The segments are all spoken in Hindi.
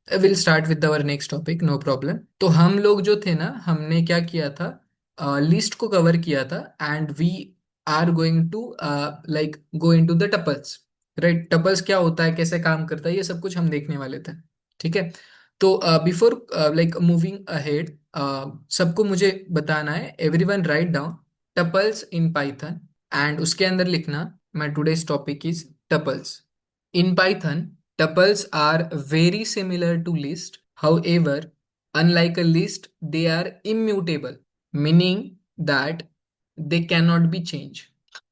Will start with our next topic, no problem. तो हम लोग जो थे ना, हमने क्या किया था, लिस्ट को कवर किया था, and we are going to like go into the tuples. Right, tuples क्या होता है, कैसे काम करता है, ये सब कुछ हम देखने वाले थे। ठीक है। तो बिफोर लाइक मूविंग अहेड, सबको मुझे बताना है, everyone write down tuples in Python, and उसके अंदर लिखना my today's topic is tuples. In Python, tuples are very similar to list. However, unlike a list, they are immutable, meaning that they cannot be changed.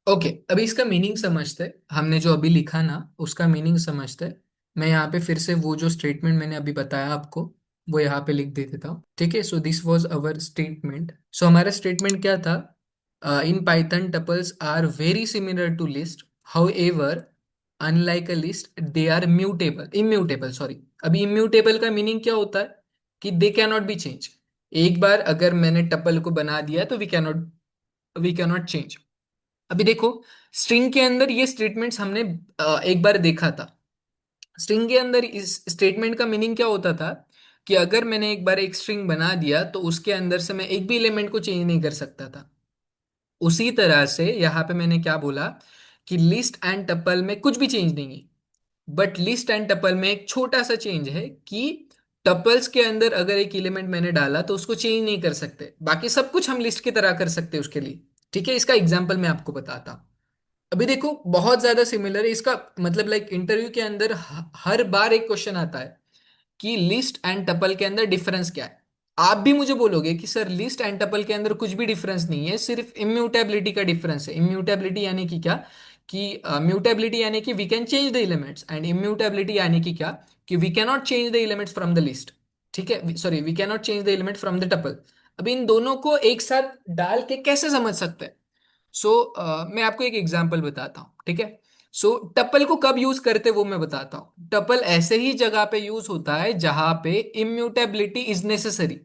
Okay, अभी इसका मीनिंग समझते हैं। हमने जो अभी लिखा ना, उसका मीनिंग समझते हैं। मैं यहाँ पे फिर से वो जो स्टेटमेंट मैंने अभी बताया आपको, वो यहाँ पे लिख दे देता हूँ। ठीक है, so this was our statement. So हमारा स्टेटमेंट क्या था? In python tuples are very similar to list, however unlike a list they are mutable, immutable sorry. अभी इम्यूटेबल का मीनिंग क्या होता है? कि दे कैनॉट बी चेंज। एक बार अगर मैंने टपल को बना दिया तो वी कैनॉट चेंज। अभी देखो, स्ट्रिंग के अंदर ये स्टेटमेंट्स हमने एक बार देखा था। स्ट्रिंग के अंदर इस स्टेटमेंट का मीनिंग क्या होता था? कि अगर मैंने एक बार एक स्ट्रिंग बना दिया तो उसके अंदर से मैं एक भी एलिमेंट को चेंज नहीं कर सकता था। उसी तरह से यहाँ पे मैंने क्या बोला, कि लिस्ट एंड टपल में कुछ भी चेंज नहीं है। बट लिस्ट एंड टपल में एक छोटा सा चेंज है कि टपल्स के अंदर अगर एक एलिमेंट मैंने डाला तो उसको चेंज नहीं कर सकते, बाकी सब कुछ हम लिस्ट की तरह कर सकते हैं उसके लिए। ठीक है, इसका एग्जाम्पल मैं आपको बताता हूँ। अभी देखो, बहुत ज्यादा सिमिलर है इसका। मतलब लाइक इंटरव्यू के अंदर हर बार एक क्वेश्चन आता है कि लिस्ट एंड टपल के अंदर डिफरेंस क्या है। आप भी मुझे बोलोगे कि सर लिस्ट एंड टपल के अंदर कुछ भी डिफरेंस नहीं है, सिर्फ इम्यूटेबिलिटी का डिफरेंस है। इम्यूटेबिलिटी यानी कि क्या? कि म्यूटेबिलिटी यानी कि we can change the elements, and immutability यानी कि क्या? कि we cannot change the elements from the list. ठीक है, sorry, we cannot change the element from the tuple. अब इन दोनों को एक साथ डाल के कैसे समझ सकते हैं? सो मैं आपको एक एग्जांपल बताता हूँ। ठीक है। सो टपल को कब यूज करते वो मैं बताता हूँ। टपल ऐसे ही जगह पे यूज होता है जहां पे इम्यूटेबिलिटी इज नेसेसरी।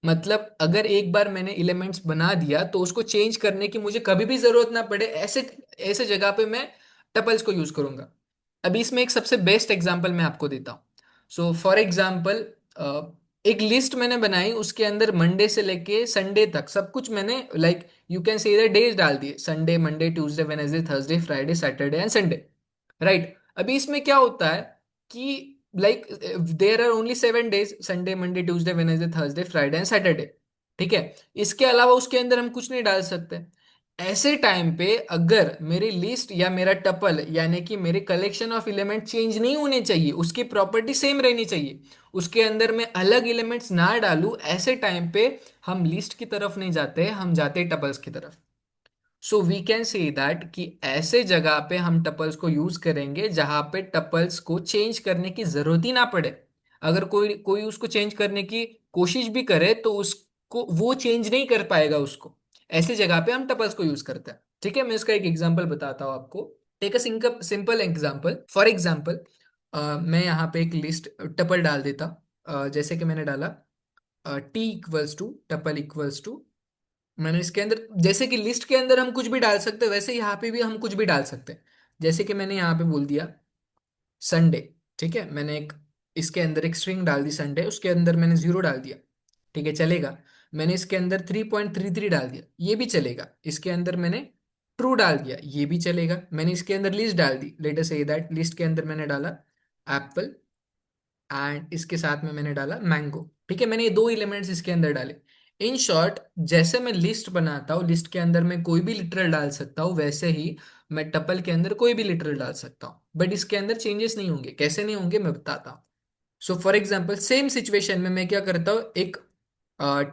मतलब अगर एक बार मैंने एलिमेंट्स बना दिया तो उसको चेंज करने की मुझे कभी भी जरूरत ना पड़े, ऐसे ऐसे जगह पे मैं टपल्स को यूज करूंगा। अभी इसमें एक सबसे बेस्ट एग्जांपल मैं आपको देता हूँ। सो फॉर एग्जांपल, एक लिस्ट मैंने बनाई, उसके अंदर मंडे से लेके संडे तक सब कुछ मैंने like you can say the days डाल दिए, Sunday, Monday, Tuesday, Wednesday, Thursday, Friday, Saturday and Sunday. Right, अभी इसमें क्या होता है कि like there are only 7 days, Sunday, Monday, Tuesday, Wednesday, Thursday, Friday and Saturday. ठीक है, इसके अलावा उसके अंदर हम कुछ नहीं डाल सकते। ऐसे टाइम पे अगर मेरी लिस्ट या मेरा टपल यानी कि मेरे कलेक्शन ऑफ एलिमेंट चेंज नहीं होने चाहिए, उसकी प्रॉपर्टी सेम रहनी चाहिए, उसके अंदर मैं अलग एलिमेंट्स ना डालूं, ऐसे टाइम पे हम लिस्ट की तरफ नहीं जाते, हम जाते टपल्स की तरफ। So we can say that कि ऐसे जगह पे हम टपल्स को यूज करेंगे जहां पे टपल्स को चेंज करने की जरूरत ही ना पड़े। अगर कोई कोई उसको चेंज करने की कोशिश भी करे तो उसको वो चेंज नहीं कर पाएगा उसको। ऐसे जगह पे हम टपल्स को यूज करते हैं। ठीक है, मैं इसका एक एग्जांपल बताता हूँ आपको। Take a simple example, for example मैं यहाँ पे एक लिस्ट टपल डाल देता। जैसे कि मैंने डाला T equals to tuple equals to. मैंने इसके अंदर, जैसे कि लिस्ट के अंदर हम कुछ भी डाल सकते हैं, वैसे यहाँ पे भी हम कुछ भी डाल सकते हैं। जैसे कि मैंने यहाँ पे बोल दिया संडे। ठीक है, मैंने एक इसके अंदर एक स्ट्रिंग डाल दी संडे, उसके अंदर मैंने जीरो डाल दिया। ठीक है, चलेगा। मैंने इसके अंदर 3.33 डाल दिया, ये भी चलेगा। इसके अंदर मैंने ट्रू डाल दिया, ये भी चलेगा। मैंने इसके अंदर लिस्ट डाल दी, let us say that list के अंदर मैंने डाला एप्पल, एंड इसके साथ में मैंने डाला मैंगो। ठीक है, मैंने ये दो एलिमेंट्स इसके अंदर डाले। इन शॉर्ट, जैसे मैं लिस्ट बनाता हूँ, लिस्ट के अंदर मैं कोई भी लिटरल डाल सकता हूँ, वैसे ही मैं टपल के अंदर कोई भी लिटरल डाल सकता हूँ, बट इसके अंदर चेंजेस नहीं होंगे। कैसे नहीं होंगे मैं बताता हूँ। So for example, same situation में मैं क्या करता हूँ, एक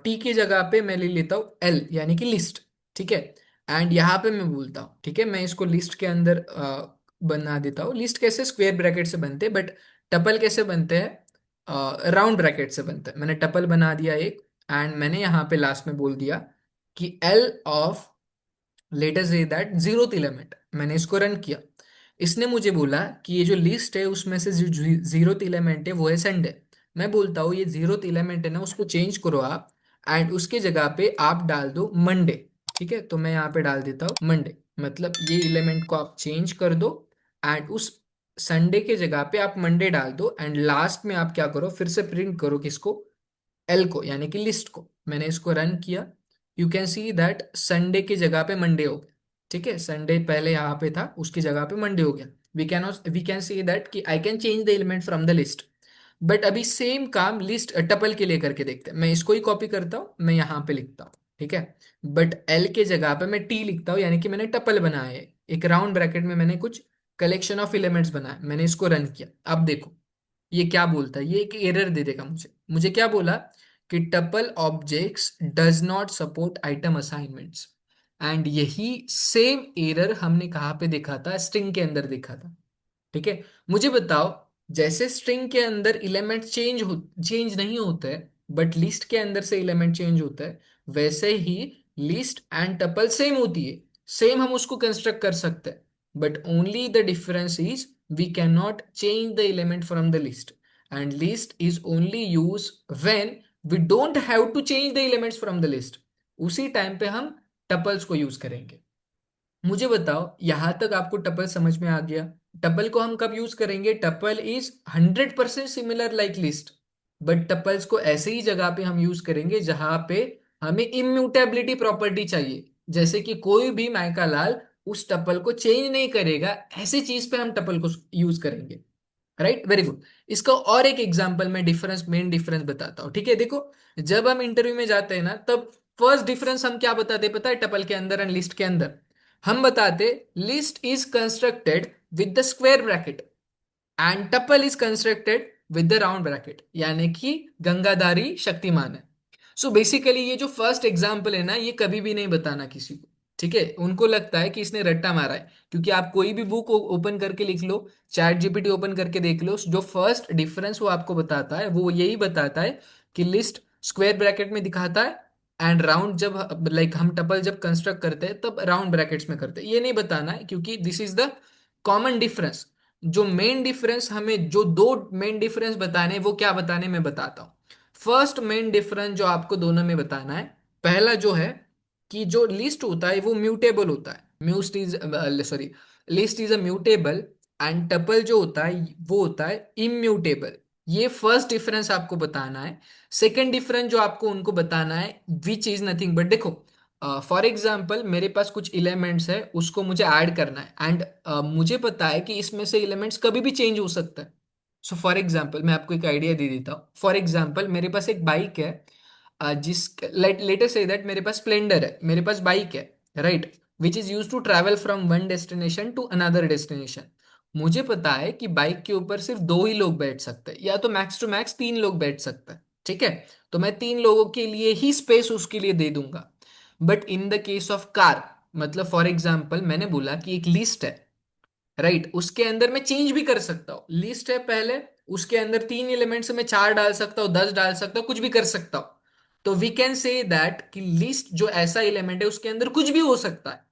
टी की जगह पे मैं ले लेता हूँ एल यानी कि लिस्ट। ठीक है, एंड यहाँ पे मैं बोलता हूँ, ठीक है, मैं इसको लिस्ट के अंदर बना देता हूँ। लिस्ट कैसे स्क्वायर ब्रैकेट से बनते हैं, बट टपल कैसे बनते हैं, राउंड ब्रैकेट से बनते हैं। मैंने टपल बना दिया एक, एंड मैंने यहाँ पे लास्ट में बोल दिया कि L of, let us say that zeroth element. मैंने इसको रन किया, इसने मुझे बोला कि ये जो लिस्ट है उसमें से जो जीरोथ एलिमेंट है वो है संडे। मैं बोलता हूँ ये जीरोथ एलिमेंट है ना, उसको चेंज करो आप, एंड उसके जगह पे आप डाल दो मंडे। ठीक है, तो मैं यहाँ पे डाल देता हूँ मंडे, मतलब ये एलिमेंट को आप चेंज कर दो, एंड उस संडे के जगह पे आप मंडे डाल दो, एंड लास्ट में आप क्या करो, फिर से प्रिंट करो किसको, एल को, यानी कि लिस्ट को। मैंने इसको रन किया, you can see that Sunday की जगह पे मंडे हो गया। ठीक है, संडे पहले यहाँ पे था, उसकी जगह पे मंडे हो गया। वी कैन सी दैट कि I can change the element from the list. But अभी सेम काम लिस्ट टपल के लिए करके देखते हैं। मैं इसको ही कॉपी करता हूँ, मैं यहाँ पे लिखता हूँ, ठीक है। बट एल के जगह पे मैं टी लिखता हूँ, यानी कि मैंने टपल बनाया है। एक राउंड ब्रैकेट में मैंने कुछ कलेक्शन ऑफ एलिमेंट्स बनाए, मैंने इसको रन किया। अब देखो ये क्या बोलता है, ये एक एरर दे देगा मुझे। मुझे क्या बोला कि tuple objects does not support item assignments. And यही सेम एरर हमने कहाँ पे देखा था, स्ट्रिंग के अंदर देखा था। ठीक है, मुझे बताओ, जैसे स्ट्रिंग के अंदर एलिमेंट चेंज नहीं होते हैं, बट लिस्ट के अंदर से एलिमेंट चेंज होता है, वैसे ही लिस्ट एंड टपल सेम होती है। सेम हम उसको कंस्ट्रक्ट कर सकते हैं, but only the difference is we can not change the element from the list, and list is only use when we don't have to change the elements from the list. उसी टाइम पे हम टपल्स को यूज करेंगे। मुझे बताओ यहां तक आपको टपल समझ में आ गया। टपल को हम कब यूज करेंगे, tuple is 100% similar like list, but tuples को ऐसे ही जगह पे हम यूज करेंगे जहां पे हमें इम्यूटेबिलिटी प्रॉपर्टी चाहिए, जैसे कि कोई भी माइका लाल उस टपल को चेंज नहीं करेगा, ऐसी चीज पे हम टपल को यूज करेंगे। Right, very good. इसका और एक एग्जांपल मैं मेन डिफरेंस बताता हूँ। ठीक है, देखो, जब हम इंटरव्यू में जाते हैं ना, तब फर्स्ट डिफरेंस हम क्या बताते हैं पता है, टपल के अंदर एंड लिस्ट के अंदर हम बताते list is constructed with the square bracket and tuple is constructed with the round bracket, यानी कि गंगाधारी शक्तिमान है। सो बेसिकली ये जो फर्स्ट एग्जांपल है ना, ये कभी भी नहीं बताना किसी को। ठीक है, उनको लगता है कि इसने रट्टा मारा है, क्योंकि आप कोई भी बुक ओपन करके लिख लो, चैट जीपीटी ओपन करके देख लो, जो फर्स्ट डिफरेंस वो आपको बताता है वो यही बताता है कि लिस्ट स्क्वायर ब्रैकेट में दिखाता है, एंड राउंड जब लाइक हम टपल जब कंस्ट्रक्ट करते हैं तब राउंड ब्रैकेट्स में करते हैं। ये नहीं बताना है, क्योंकि this is the common difference. जो मेन डिफरेंस हमें, जो दो मेन डिफरेंस बताने, वो क्या बताने में बताता हूँ। फर्स्ट मेन डिफरेंस जो आपको दोनों में बताना है, पहला जो है कि जो लिस्ट होता है वो म्यूटेबल होता है, must is sorry list is a mutable, and tuple जो होता है वो होता है इम्यूटेबल। ये फर्स्ट डिफरेंस आपको बताना है। सेकंड डिफरेंस जो आपको उनको बताना है, विच इज नथिंग बट, देखो फॉर एग्जाम्पल मेरे पास कुछ एलिमेंट्स है, उसको मुझे ऐड करना है, एंड मुझे पता है कि इसमें से एलिमेंट्स कभी भी चेंज हो सकता है। सो फॉर एग्जाम्पल मैं आपको एक आइडिया दे देता हूँ। फॉर एग्जाम्पल मेरे पास एक बाइक है, जिस लेटर से दैट मेरे पास स्प्लेंडर है, मेरे पास बाइक है, right, which is use to travel from one destination to another destination. मुझे पता है कि बाइक के ऊपर सिर्फ दो ही लोग बैठ सकते हैं, या तो मैक्स टू मैक्स तीन लोग बैठ सकते हैं। ठीक है, तो मैं तीन लोगों के लिए ही स्पेस उसके लिए दे दूंगा। But in the case of car, मतलब फॉर एग्जाम्पल मैंने बोला कि एक लिस्ट है, राइट, उसके अंदर मैं चेंज भी कर सकता हूँ। लिस्ट है पहले, उसके अंदर तीन एलिमेंट्स में चार डाल सकता हूँ, 10 डाल सकता हूँ, कुछ भी कर सकता हूँ। तो वी कैन से दैट कि लिस्ट जो ऐसा एलिमेंट है उसके अंदर कुछ भी हो सकता है।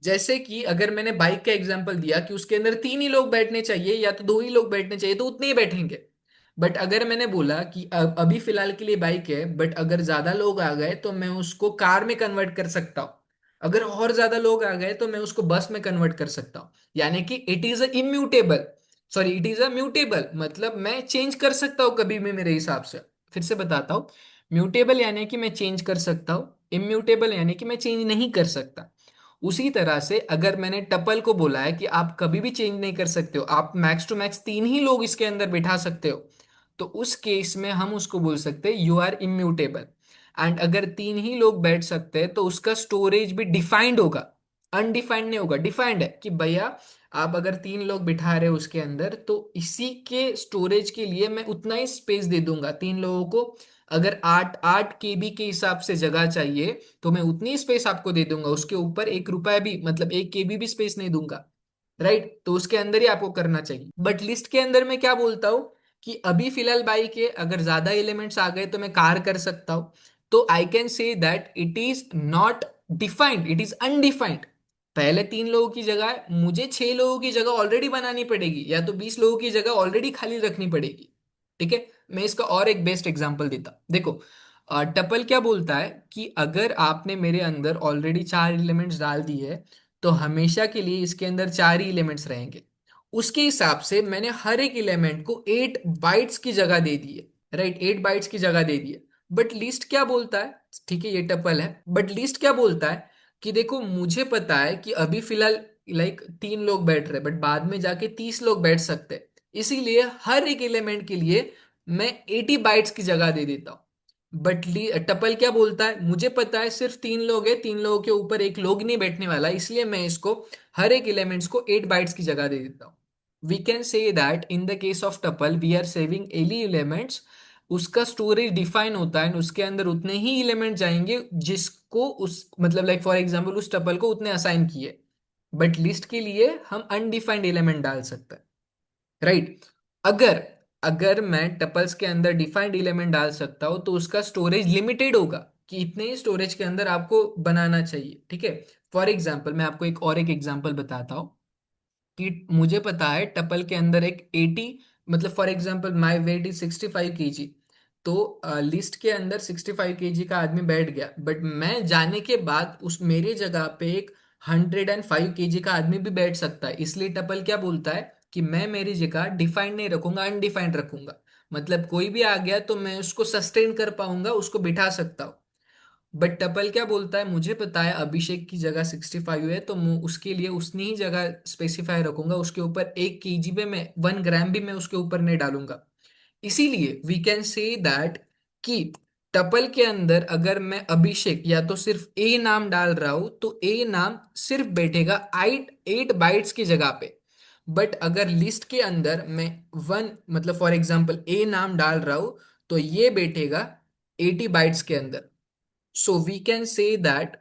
जैसे कि अगर मैंने बाइक का एग्जांपल दिया कि उसके अंदर तीन ही लोग बैठने चाहिए या तो दो ही लोग बैठने चाहिए, तो उतने ही बैठेंगे। बट अगर मैंने बोला कि अभी फिलहाल के लिए बाइक है, बट अगर ज्यादा लोग आ गए तो मैं उसको कार में कन्वर्ट कर सकता हूँ। अगर और ज्यादा लोग आ गए तो मैं उसको बस में कन्वर्ट कर सकता हूँ। यानी कि it is a immutable, sorry it is a mutable, मतलब मैं चेंज कर सकता हूँ कभी भी मेरे हिसाब से। फिर से बताता हूँ, म्यूटेबल यानी कि मैं चेंज कर सकता हूँ, इम्यूटेबल यानी कि मैं चेंज नहीं कर सकता। उसी तरह से अगर मैंने टपल को बोला है कि आप कभी भी चेंज नहीं कर सकते हो, आप मैक्स टू मैक्स तीन ही लोग इसके अंदर बिठा सकते हो, तो उस केस में हम उसको बोल सकते हैं यू आर इम्यूटेबल। एंड अगर तीन ही लोग बैठ सकते हैं तो उसका स्टोरेज भी डिफाइंड होगा, अनडिफाइंड नहीं होगा। डिफाइंड है कि भैया आप अगर तीन लोग बिठा रहे हो उसके अंदर, तो इसी के स्टोरेज के लिए मैं उतना ही स्पेस दे दूंगा तीन लोगों को। अगर आठ आठ केबी के हिसाब से जगह चाहिए, तो मैं उतनी स्पेस आपको दे दूंगा, उसके ऊपर एक रुपया भी, मतलब एक केबी भी स्पेस नहीं दूंगा। राइट, तो उसके अंदर ही आपको करना चाहिए। बट लिस्ट के अंदर मैं क्या बोलता हूँ कि अभी फिलहाल बाइक है, अगर ज्यादा एलिमेंट्स आ गए तो मैं कार कर सकता हूँ। तो I can say that it is not defined, it is undefined. पहले तीन लोगों की जगह मुझे छह लोगों की जगह ऑलरेडी बनानी पड़ेगी, या तो 20 लोगों की जगह ऑलरेडी खाली रखनी पड़ेगी। ठीक है, मैं इसका और एक बेस्ट एग्जांपल देता, देखो टपल क्या बोलता है कि अगर आपने मेरे अंदर ऑलरेडी चार एलिमेंट्स डाल दिए है, तो हमेशा के लिए इसके अंदर चार ही एलिमेंट्स रहेंगे। उसके हिसाब से मैंने हर एक एलिमेंट को 8 बाइट्स की जगह दे दी है, राइट, 8 बाइट्स की जगह दे दी है। बट लिस्ट क्या बोलता है, ठीक है ये टपल है, बट लिस्ट क्या बोलता है कि देखो मुझे पता है कि अभी फिलहाल लाइक 3 लोग बैठ रहे, बट बाद में जाके 30 लोग बैठ सकते हैं, इसीलिए हर एक एलिमेंट के लिए मैं 80 बाइट्स की जगह दे देता हूँ। बट टपल क्या बोलता है, मुझे पता है सिर्फ 3 लोग हैं, 3 लोगों के ऊपर एक लोग नहीं बैठने वाला, इसलिए मैं इसको हर एक एलिमेंट्स को 8 बाइट्स की जगह दे देता हूँ। We can say that in the case of tuple we are saving ele elements, उसका स्टोरेज डिफाइन होता है, उसके अंदर उतने ही एलिमेंट जाएंगे जिसको उस मतलब लाइक फॉर एग्जांपल उस टपल को उतने असाइन किए। बट लिस्ट के लिए हम अनडिफाइंड एलिमेंट डाल सकते हैं, राइट। अगर अगर मैं टपल्स के अंदर डिफाइंड एलिमेंट डाल सकता हूं तो उसका स्टोरेज लिमिटेड होगा कि इतने ही स्टोरेज के अंदर आपको बनाना चाहिए, ठीक है। फॉर एग्जांपल मैं आपको एक एग्जांपल बताता हूँ कि मुझे पता है टपल के अंदर एक 80, मतलब for example my weight is 65 kg, तो लिस्ट के अंदर 65 kg का आदमी बैठ गया, बट मैं जाने के बाद उस मेरे जगह पे एक 105 kg का आदमी भी बैठ सकता है, इसलिए टपल क्या बोलता है कि मैं मेरी जगह डिफाइंड नहीं रखूंगा, अनडिफाइंड रखूंगा। मतलब कोई भी आ गया तो मैं उसको सस्टेन कर पाऊंगा, उसको बिठा सकता हूँ। बट टपल क्या बोलता है, मुझे पता है अभिषेक की जगह 65 है, तो मैं उसके लिए उतनी ही जगह स्पेसिफाई रखूंगा, उसके ऊपर 1 kg पे मैं 1 ग्राम भी मैं उसके ऊपर नहीं डालूंगा। इसीलिए वी कैन से दैट कि टपल के अंदर अगर मैं अभिषेक या तो सिर्फ ए नाम डाल रहा हूं तो ए नाम सिर्फ बैठेगा 8 8 बाइट्स की जगह पे। बट अगर लिस्ट के अंदर मैं वन मतलब फॉर एग्जांपल ए नाम डाल रहा हूं तो ये बैठेगा 80 बाइट्स के अंदर। So we can say that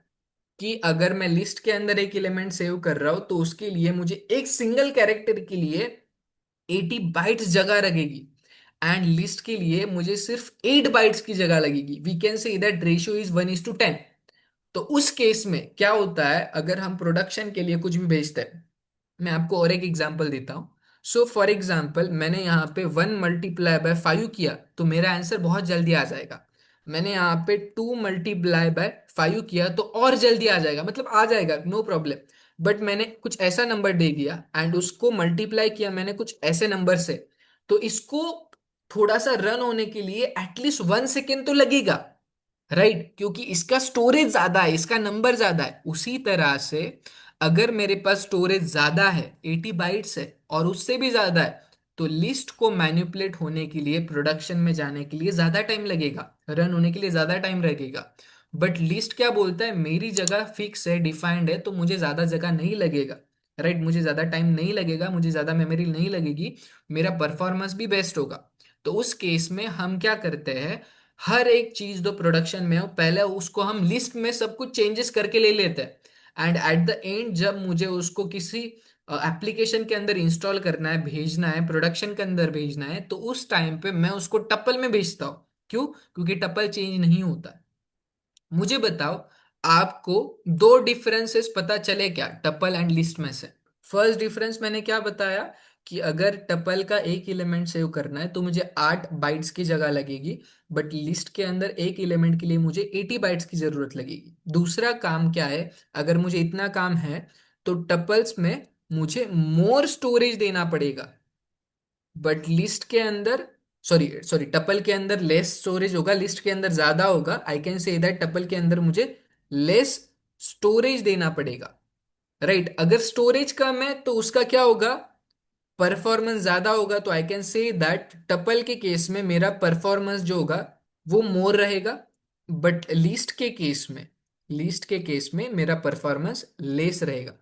कि अगर मैं लिस्ट के अंदर एक एलिमेंट सेव कर रहा हूं तो उसके लिए मुझे एक सिंगल कैरेक्टर के लिए 80 बाइट्स जगह लगेगी, एंड लिस्ट के लिए मुझे सिर्फ 8 बाइट्स की जगह लगेगी। We can say that ratio is 1:10। तो उस केस में क्या होता है, अगर हम प्रोडक्शन के लिए कुछ भी भेजते हैं, मैं आपको और एक एग्जांपल देता हूँ। सो फॉर एग्जांपल मैंने यहाँ पे 1 × 5 किया तो मेरा आंसर बहुत जल्दी आ जाएगा। मैंने यहाँ पे 2 × 5 किया तो और जल्दी आ जाएगा, मतलब आ जाएगा नो प्रॉब्लम। बट मैंने कुछ ऐसा नंबर दे दिया एंड उसको मल्टीप्लाई किया मैंने कुछ ऐसे नंबर से, तो इसको थोड़ा सा रन होने के लिए एटलीस्ट 1 सेकेंड तो लगेगा, राइट, क्योंकि इसका स्टोरेज ज्यादा है, इसका नंबर ज्यादा है। उसी तरह से अगर मेरे पास स्टोरेज ज्यादा है, 80 बाइट्स है और उससे भी ज्यादा है, तो लिस्ट को मैनिपुलेट होने के लिए, प्रोडक्शन में जाने के लिए ज्यादा टाइम लगेगा, रन होने के लिए ज्यादा टाइम लगेगा। बट लिस्ट क्या बोलता है, मेरी जगह फिक्स है, डिफाइंड है, तो मुझे ज्यादा जगह नहीं लगेगा, राइट, मुझे ज्यादा टाइम नहीं लगेगा, मुझे ज्यादा मेमोरी नहीं लगेगी, मेरा परफॉर्मेंस भी बेस्ट होगा। तो उस केस में हम क्या करते हैं, हर एक चीज जो प्रोडक्शन में हो पहले उसको हम लिस्ट में सब कुछ चेंजेस करके ले लेते हैं, एंड एट द एंड जब मुझे उसको किसी एप्लीकेशन के अंदर इंस्टॉल करना है, भेजना है, प्रोडक्शन के अंदर भेजना है, तो उस टाइम पे मैं उसको टपल में भेजता हूँ। क्यों? क्योंकि टपल चेंज नहीं होता है। मुझे बताओ, आपको दो डिफरेंसेस पता चले क्या टपल एंड लिस्ट में से? फर्स्ट डिफरेंस मैंने क्या बताया कि अगर टपल का एक एलिमेंट सेव करना है तो मुझे 8 बाइट्स की जगह लगेगी, बट लिस्ट के अंदर एक एलिमेंट के लिए मुझे 80 बाइट्स की जरूरत लगेगी। दूसरा काम क्या है, अगर मुझे इतना काम है तो टपल्स में मुझे मोर स्टोरेज देना पड़ेगा, बट लिस्ट के अंदर, सॉरी सॉरी, टपल के अंदर लेस स्टोरेज होगा, लिस्ट के अंदर ज्यादा होगा। I can say that tuple के अंदर मुझे लेस स्टोरेज देना पड़ेगा, राइट। अगर स्टोरेज कम है तो उसका क्या होगा, परफॉर्मेंस ज्यादा होगा। तो I can say that tuple के केस में मेरा परफॉर्मेंस जो होगा वो मोर रहेगा, बट लीस्ट के केस में मेरा परफॉर्मेंस लेस रहेगा,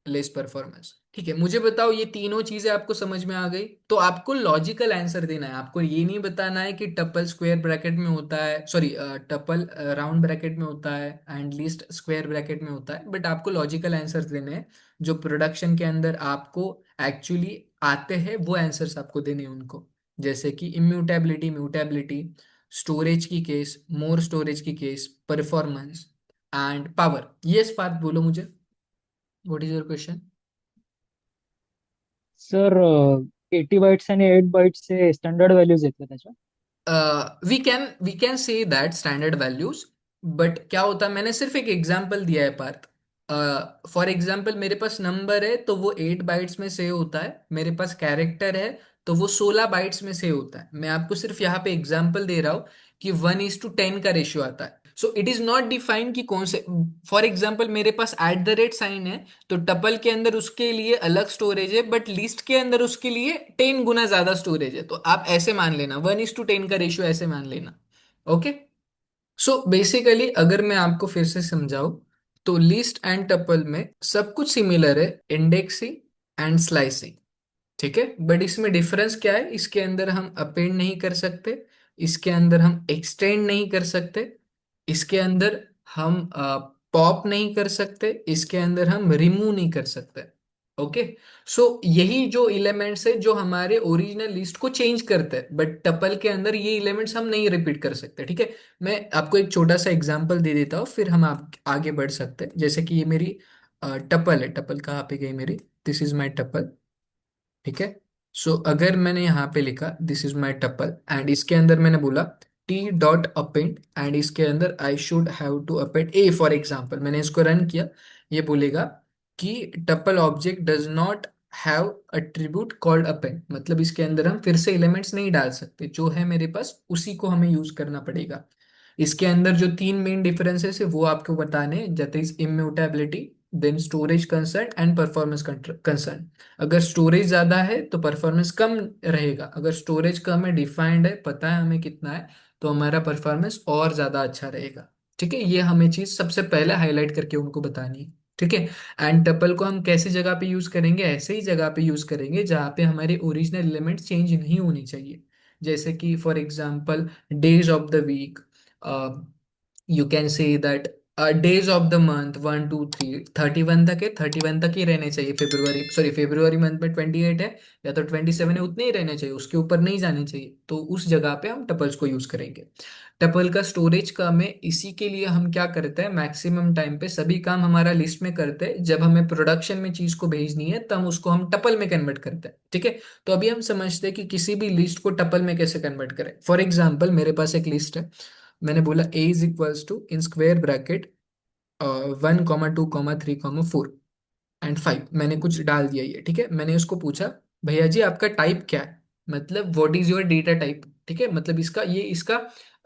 लेस परफॉर्मेंस। ठीक है, मुझे बताओ ये तीनों चीजें आपको समझ में आ गई? तो आपको लॉजिकल आंसर देना है, आपको ये नहीं बताना है कि टपल स्क्वायर ब्रैकेट में होता है, सॉरी टपल राउंड ब्रैकेट में होता है एंड लिस्ट स्क्वायर ब्रैकेट में होता है, बट आपको लॉजिकल आंसर देने हैं जो प्रोडक्शन के अंदर आपको एक्चुअली आते हैं, वो आंसर्स आपको देने हैं उनको। जैसे कि इम्यूटेबिलिटी, म्यूटेबिलिटी, स्टोरेज की केस, मोर स्टोरेज की case, performance and power. Yes Parth, बोलो मुझे, what is your question? Sir 80 bytes आणि 8 बाईट्सचे स्टँडर्ड व्हॅल्यूज आहेत का त्याच्या? We can say that standard values, but क्या होता है, मैंने सिर्फ एक एग्जांपल दिया है पार्थ। फॉर एग्जाम्पल मेरे पास नंबर है तो वो 8 बाइट्स में सेव होता है, मेरे पास कैरेक्टर है तो वो 16 बाइट्स में सेव होता है। मैं आपको सिर्फ यहाँ पे एग्जाम्पल दे रहा हूँ कि 1:10 का रेशियो आता है। So it is not defined कि कौन से, फॉर एग्जाम्पल मेरे पास @साइन है, तो टपल के अंदर उसके लिए अलग स्टोरेज है, बट लिस्ट के अंदर उसके लिए 10 गुना ज्यादा स्टोरेज है। तो आप ऐसे मान लेना, 1:10 का रेशियो ऐसे मान लेना। ओके। सो बेसिकली अगर मैं आपको फिर से समझाऊं, तो लिस्ट एंड टपल में सब कुछ सिमिलर है, इंडेक्सिंग एंड स्लाइसिंग। ठीक है, बट इसमें डिफरेंस क्या है, इसके अंदर हम अपेंड नहीं कर सकते, इसके अंदर हम एक्सटेंड नहीं कर सकते, इसके अंदर हम पॉप नहीं कर सकते, इसके अंदर हम रिमूव नहीं कर सकते। ओके। सो यही जो इलेमेंट्स है जो हमारे ओरिजिनल लिस्ट को चेंज करते हैं, बट टपल के अंदर ये इलेमेंट्स हम नहीं रिपीट कर सकते। ठीक है, मैं आपको एक छोटा सा एग्जांपल दे देता हूँ, फिर हम आगे बढ़ सकते हैं। जैसे कि ये मेरी टपल है, टपल कहाँ पे गई मेरी, दिस इज माई टपल। ठीक है। सो अगर मैंने यहाँ पे लिखा this is my tuple and इसके अंदर मैंने बोला T.append एंड इसके अंदर I should have to append A, for example मैंने इसको रन किया, ये बोलेगा कि tuple object does not have attribute called append, मतलब इसके अंदर हम फिर से एलिमेंट्स नहीं डाल सकते, जो है मेरे पास उसी को हमें यूज करना पड़ेगा। इसके अंदर जो तीन मेन डिफरेंसेस है वो आपको बताने, that is immutability, then storage concern and performance concern. अगर स्टोरेज ज्यादा है तो परफॉर्मेंस कम रहेगा, अगर स्टोरेज कम है, डिफाइंड है, पता है हमें कितना है, तो हमारा परफॉर्मेंस और ज्यादा अच्छा रहेगा। ठीक है, ये हमें चीज सबसे पहले हाईलाइट करके उनको बतानी है। ठीक है। एंड टपल को हम कैसी जगह पे यूज करेंगे, ऐसे ही जगह पे यूज करेंगे जहाँ पे हमारे ओरिजिनल एलिमेंट चेंज नहीं होनी चाहिए। जैसे कि for example days of the week, you can say that days of the month 1 2 3, 31 तक है, 31 तक ही रहने चाहिए। फेब्रुवरी, सॉरी फेब्रुवरी मंथ में 28 है या तो 27 है, उतने ही रहने चाहिए, उसके ऊपर नहीं जाने चाहिए, तो उस जगह पे हम टपल्स को यूज करेंगे। टपल का स्टोरेज कम है, इसी के लिए हम क्या करते हैं, मैक्सिमम टाइम पे सभी काम हमारा लिस्ट में करते हैं, जब हमें प्रोडक्शन में चीज को भेजनी है तब उसको हम टपल में कन्वर्ट करते हैं। ठीक है। तो अभी हम समझते हैं कि किसी भी लिस्ट को टपल में कैसे कन्वर्ट करें। फॉर एग्जाम्पल मेरे पास एक लिस्ट है, मैंने बोला A is equals to in square bracket 1 2 3 4 and 5, मैंने कुछ डाल दिया ये। ठीक है, मैंने उसको पूछा भैया जी आपका टाइप क्या है, मतलब what is your data type. ठीक है, मतलब इसका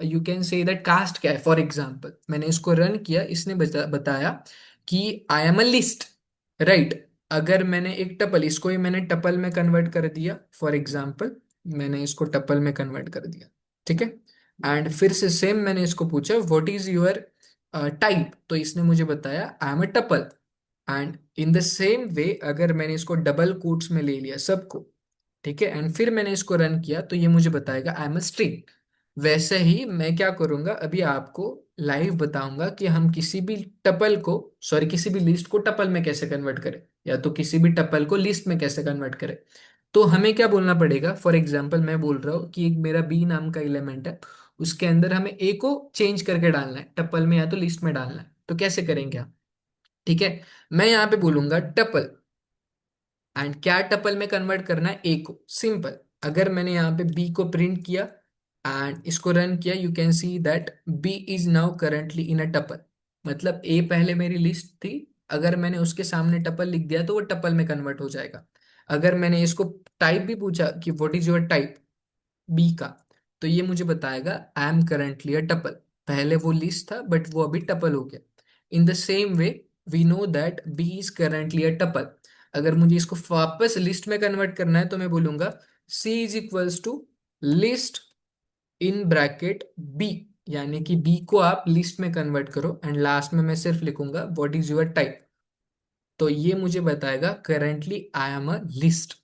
you can say that caste क्या है, फॉर एग्जाम्पल मैंने इसको रन किया, इसने बताया कि I am a list, right. अगर मैंने एक टपल, इसको ही मैंने टपल में कन्वर्ट कर दिया, फॉर एग्जाम्पल मैंने इसको टपल में कन्वर्ट कर दिया। ठीक है। एंड फिर से सेम मैंने इसको पूछा व्हाट इज योर टाइप, तो इसने मुझे बताया I am a tuple. And in the same वे अगर मैंने इसको डबल कोट्स में ले लिया सबको, ठीक है, एंड फिर मैंने इसको रन किया, तो ये मुझे बताएगा आई एम अ स्ट्रिंग। वैसे ही मैं क्या करूंगा, अभी आपको लाइव बताऊंगा कि हम किसी भी टपल को, सॉरी किसी भी लिस्ट को टपल में कैसे कन्वर्ट करें, या तो किसी भी टपल को लिस्ट में कैसे कन्वर्ट करें। तो हमें क्या बोलना पड़ेगा, फॉर एग्जाम्पल मैं बोल रहा हूँ कि एक मेरा बी नाम का एलिमेंट है, उसके अंदर हमें ए को चेंज करके डालना है, टपल में या तो लिस्ट में डालना है, तो कैसे करेंगे आप। ठीक है, मैं यहाँ पे बोलूंगा टपल, एंड क्या टपल में कन्वर्ट करना है, ए को, सिंपल। अगर मैंने यहाँ पे बी को प्रिंट किया एंड इसको रन किया, you can see that B is now currently in a tuple, मतलब ए पहले मेरी लिस्ट थी, अगर मैंने उसके सामने टपल लिख दिया तो वो टपल में कन्वर्ट हो जाएगा। अगर मैंने इसको टाइप भी पूछा कि what is your type B का, तो ये मुझे बताएगा I am currently a tuple, पहले वो लिस्ट था बट वो अभी टपल हो गया। In the same way we know that B is currently a tuple. अगर मुझे इसको वापस लिस्ट में कन्वर्ट करना है तो मैं बोलूंगा C is equals to list in bracket B, यानी कि बी को आप लिस्ट में कन्वर्ट करो एंड लास्ट में मैं सिर्फ लिखूंगा व्हाट इज योर टाइप, तो ये मुझे बताएगा currently I am a list.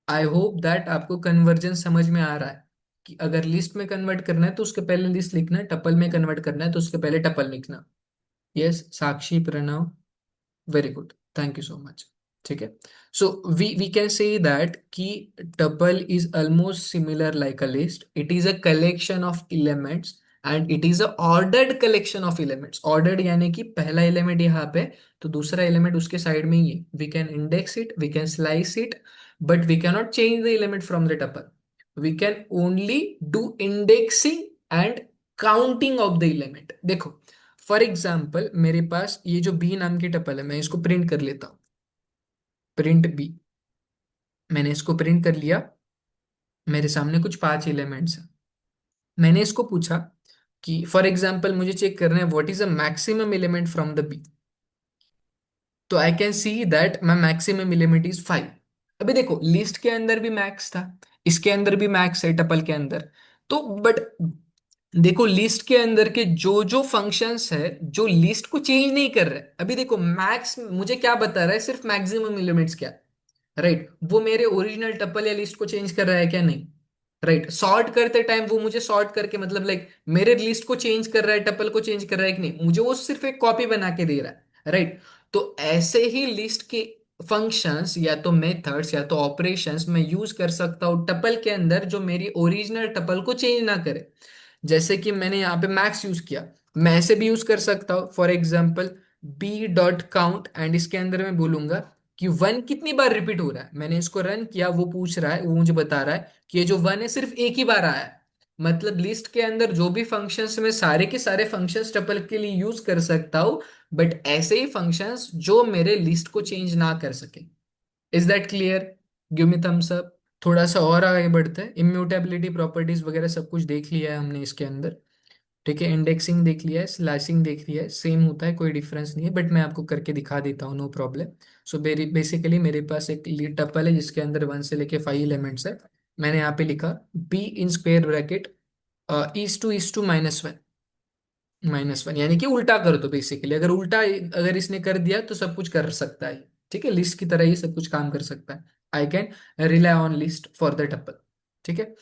I hope that आपको कन्वर्जन समझ में आ रहा है कि अगर लिस्ट में कन्वर्ट करना है तो उसके पहले लिस्ट लिखना है, टपल में कन्वर्ट करना है तो उसके पहले टपल लिखना। Yes Sakshi, Pranav, very good, thank you so much. ठीक है। So we can say that कि tuple is almost similar like a list, it is a collection of elements and it is a ordered collection of elements. Ordered यानी कि पहला एलिमेंट यहाँ पे, तो दूसरा एलिमेंट उसके साइड में ही है, we can index it, we can slice it, but we cannot change the element from the tuple, we can only do indexing and counting of the element. देखो फॉर एग्जाम्पल मेरे पास ये जो बी नाम की टपल है, मैं इसको प्रिंट कर लेता हूँ। प्रिंट बी, मैंने इसको प्रिंट कर लिया। मेरे सामने कुछ 5 एलिमेंट्स हैं। मैंने इसको पूछा कि फॉर एग्जाम्पल मुझे चेक करना है what is the maximum element from the B. तो I can see that my maximum element is 5। अभी देखो लिस्ट के अंदर भी मैक्स था, इसके अंदर भी मैक्स है टपल के अंदर। तो बट देखो लिस्ट के अंदर के जो जो फंक्शंस है जो लिस्ट को चेंज नहीं कर रहे, अभी देखो मैक्स मुझे क्या बता रहा है, सिर्फ मैक्सिमम एलिमेंट्स क्या, राइट वो मेरे ओरिजिनल टपल या लिस्ट को चेंज कर रहा है क्या, नहीं। राइट सॉर्ट करते टाइम वो मुझे सॉर्ट करके मतलब लाइक मेरे लिस्ट को चेंज कर रहा है, टपल को चेंज कर रहा है कि नहीं, मुझे वो सिर्फ एक कॉपी बना के दे रहा है, राइट। तो ऐसे ही लिस्ट के फंक्शंस या तो मेथड्स या तो ऑपरेशंस मैं यूज कर सकता हूँ टपल के अंदर जो मेरी ओरिजिनल टपल को चेंज ना करे। जैसे कि मैंने यहाँ पे मैक्स यूज किया, मैं ऐसे भी यूज कर सकता हूँ। For example B dot count and इसके अंदर मैं बोलूंगा कि 1 कितनी बार रिपीट हो रहा है। मैंने इसको रन किया, वो पूछ रहा है, वो मुझे बता रहा है कि ये जो 1 है सिर्फ एक ही बार आया है। मतलब लिस्ट के अंदर जो भी फंक्शंस में सारे के सारे फंक्शंस टपल के लिए यूज कर सकता हूँ, बट ऐसे ही फंक्शंस जो मेरे लिस्ट को चेंज ना कर सके। Is that clear? Give me thumbs up. थोड़ा सा और आगे बढ़ते हैं। इम्यूटेबिलिटी प्रॉपर्टीज वगैरह सब कुछ देख लिया है हमने इसके अंदर, ठीक है। इंडेक्सिंग देख लिया है, स्लैशिंग देख लिया है, सेम होता है, कोई डिफरेंस नहीं है, बट मैं आपको करके दिखा देता हूँ, नो प्रॉब्लम। सो बेसिकली मेरे पास एक लीड टपल है जिसके अंदर 1 से लेके 5 एलिमेंट्स है। मैंने यहाँ पे लिखा B in square bracket is two -1, -1 यानी कि उल्टा कर दो। बेसिकली अगर उल्टा अगर इसने कर दिया तो सब कुछ कर सकता है, ठीक है, लिस्ट की तरह ही सब कुछ काम कर सकता है। I can rely on list for the tuple, ठीक है।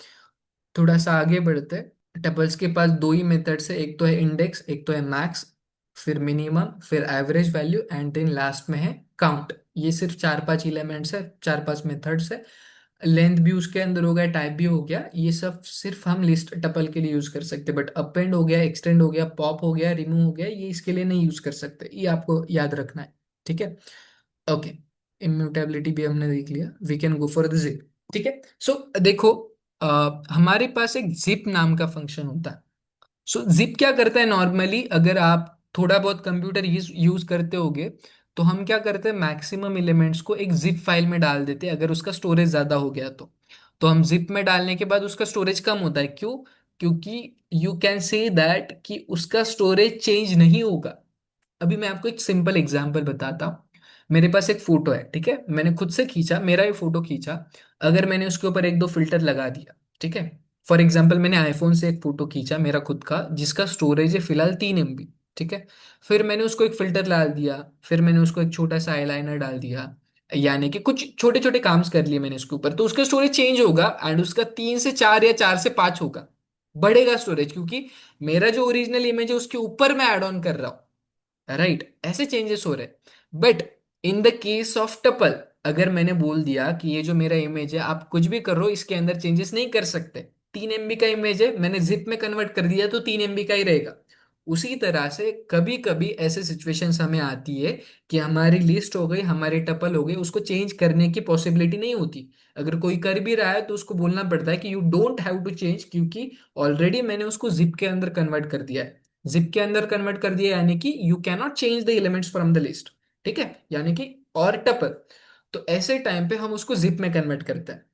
थोड़ा सा आगे बढ़ते हैं। टपल्स के पास दो ही मेथड्स है, एक तो है इंडेक्स, एक तो है मैक्स, फिर मिनिमम, फिर average value and then last में है काउंट। ये सिर्फ 4-5 एलिमेंट्स है, 4-5 मेथड्स है। लेंथ भी उसके अंदर हो गया, टाइप भी हो गया, ये सब सिर्फ हम लिस्ट टपल के लिए यूज कर सकते हैं। बट अपेंड हो गया, एक्सटेंड हो गया, पॉप हो गया, रिमूव हो गया, ये इसके लिए नहीं यूज कर सकते, ये आपको याद रखना है, ठीक है। ओके, इम्यूटेबिलिटी भी हमने देख लिया, we can go for the zip, ठीक है। सो देखो हमारे पास एक जिप नाम का फंक्शन होता है। सो जिप क्या करता है नॉर्मली, अगर आप थोड़ा बहुत कंप्यूटर यूज करते होगे, तो हम क्या करते हैं मैक्सिमम एलिमेंट्स को एक जिप फाइल में डाल देते हैं अगर उसका स्टोरेज ज्यादा हो गया तो हम जिप में डालने के बाद उसका स्टोरेज कम होता है, क्यों? क्योंकि यू कैन से दैट कि उसका स्टोरेज चेंज नहीं होगा। अभी मैं आपको एक सिंपल एग्जांपल बताता हूँ। मेरे पास एक फोटो है, ठीक है, मैंने खुद से खींचा, मेरा ही फोटो खींचा। अगर मैंने उसके ऊपर एक दो फिल्टर लगा दिया, ठीक है। फॉर एग्जांपल मैंने आईफोन से एक फोटो खींचा मेरा खुद का जिसका स्टोरेज है फिलहाल 3 MB, ठीक है। फिर मैंने उसको एक फिल्टर डाल दिया, फिर मैंने उसको एक छोटा सा आईलाइनर डाल दिया, यानी कि कुछ छोटे छोटे काम्स कर लिए मैंने उसके ऊपर, तो उसका स्टोरेज चेंज होगा एंड उसका 3 से 4 या 4 से 5 होगा, बढ़ेगा स्टोरेज, क्योंकि मेरा जो ओरिजिनल इमेज है उसके ऊपर मैं ऐड ऑन कर रहा हूँ, राइट। ऐसे चेंजेस हो रहे। But in the case of tuple, अगर मैंने बोल दिया कि ये जो मेरा इमेज है आप कुछ भी करो इसके अंदर चेंजेस नहीं कर सकते, 3 MB का इमेज है, मैंने जिप में कन्वर्ट कर दिया तो 3 MB का ही रहेगा। उसी तरह से कभी कभी ऐसे सिचुएशंस हमें आती है कि हमारी लिस्ट हो गई, हमारी टपल हो गई, उसको चेंज करने की पॉसिबिलिटी नहीं होती। अगर कोई कर भी रहा है तो उसको बोलना पड़ता है कि you don't have to change, क्योंकि ऑलरेडी मैंने उसको जिप के अंदर कन्वर्ट कर दिया है। जिप के अंदर कन्वर्ट कर दिया यानी कि you can not change the elements from the list, ठीक है, यानी कि और टपल। तो ऐसे टाइम पे हम उसको जिप में कन्वर्ट करते हैं,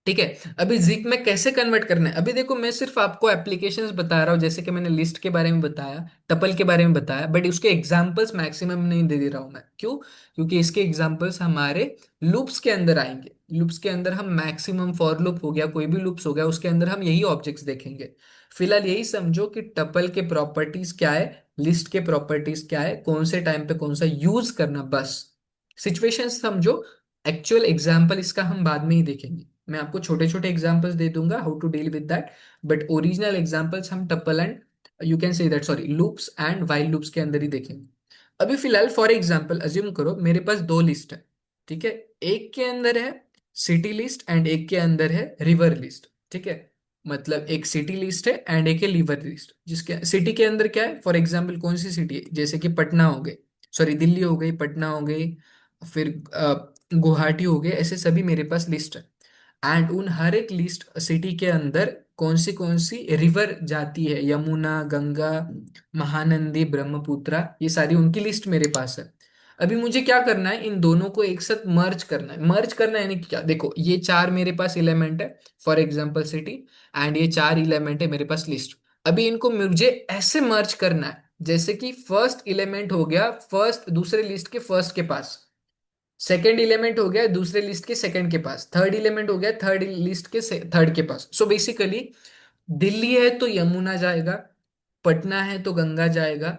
ठीक है। अभी जिप में कैसे कन्वर्ट करना है, अभी देखो मैं सिर्फ आपको एप्लीकेशंस बता रहा हूँ, जैसे कि मैंने लिस्ट के बारे में बताया, टपल के बारे में बताया, बट उसके एग्जांपल्स मैक्सिमम नहीं दे रहा हूँ मैं, क्यों? क्योंकि इसके एग्जांपल्स हमारे लूप्स के अंदर आएंगे। लूप्स के अंदर हम मैक्सिमम फॉर लूप हो गया, कोई भी लूप्स हो गया, उसके अंदर हम यही ऑब्जेक्ट्स देखेंगे। फिलहाल यही समझो कि टपल के प्रॉपर्टीज क्या है, लिस्ट के प्रॉपर्टीज क्या है, कौन से टाइम पे कौन सा यूज करना, बस सिचुएशन समझो। एक्चुअल एग्जाम्पल इसका हम बाद में ही देखेंगे, मैं आपको छोटे छोटे एग्जांपल्स दे दूंगा how to deal with that. But original examples हम tuple and you can say that sorry loops and while loops के अंदर ही देखेंगे। अभी फिलहाल फॉर एग्जांपल अज्यूम करो मेरे पास दो लिस्ट है, ठीक है। एक के अंदर है सिटी लिस्ट एंड एक के अंदर है रिवर लिस्ट, ठीक है। मतलब एक सिटी लिस्ट है एंड एक है रिवर लिस्ट। जिसके सिटी के अंदर क्या है, फॉर एग्जांपल कौन सी सिटी है, जैसे कि पटना हो गई, सॉरी दिल्ली हो गई, पटना हो गई, फिर गुवाहाटी हो गए, ऐसे सभी मेरे पास लिस्ट है। एंड उन हर एक लिस्ट सिटी के अंदर कौन सी रिवर जाती है, यमुना, गंगा, महानंदी, ब्रह्मपुत्रा, ये सारी उनकी लिस्ट मेरे पास है। अभी मुझे क्या करना है, इन दोनों को एक साथ मर्ज करना है। मर्ज करना है यानी कि क्या, देखो ये चार मेरे पास इलेमेंट है, फॉर एग्जांपल सिटी, एंड ये चार इलेमेंट है मेरे पास लिस्ट। अभी इनको मुझे ऐसे मर्ज करना है जैसे कि फर्स्ट इलेमेंट हो गया फर्स्ट दूसरे लिस्ट के फर्स्ट के पास, सेकंड इलेमेंट हो गया दूसरे लिस्ट के सेकंड के पास, थर्ड इलेमेंट हो गया थर्ड लिस्ट के थर्ड के पास। सो बेसिकली दिल्ली है तो यमुना जाएगा, पटना है तो गंगा जाएगा,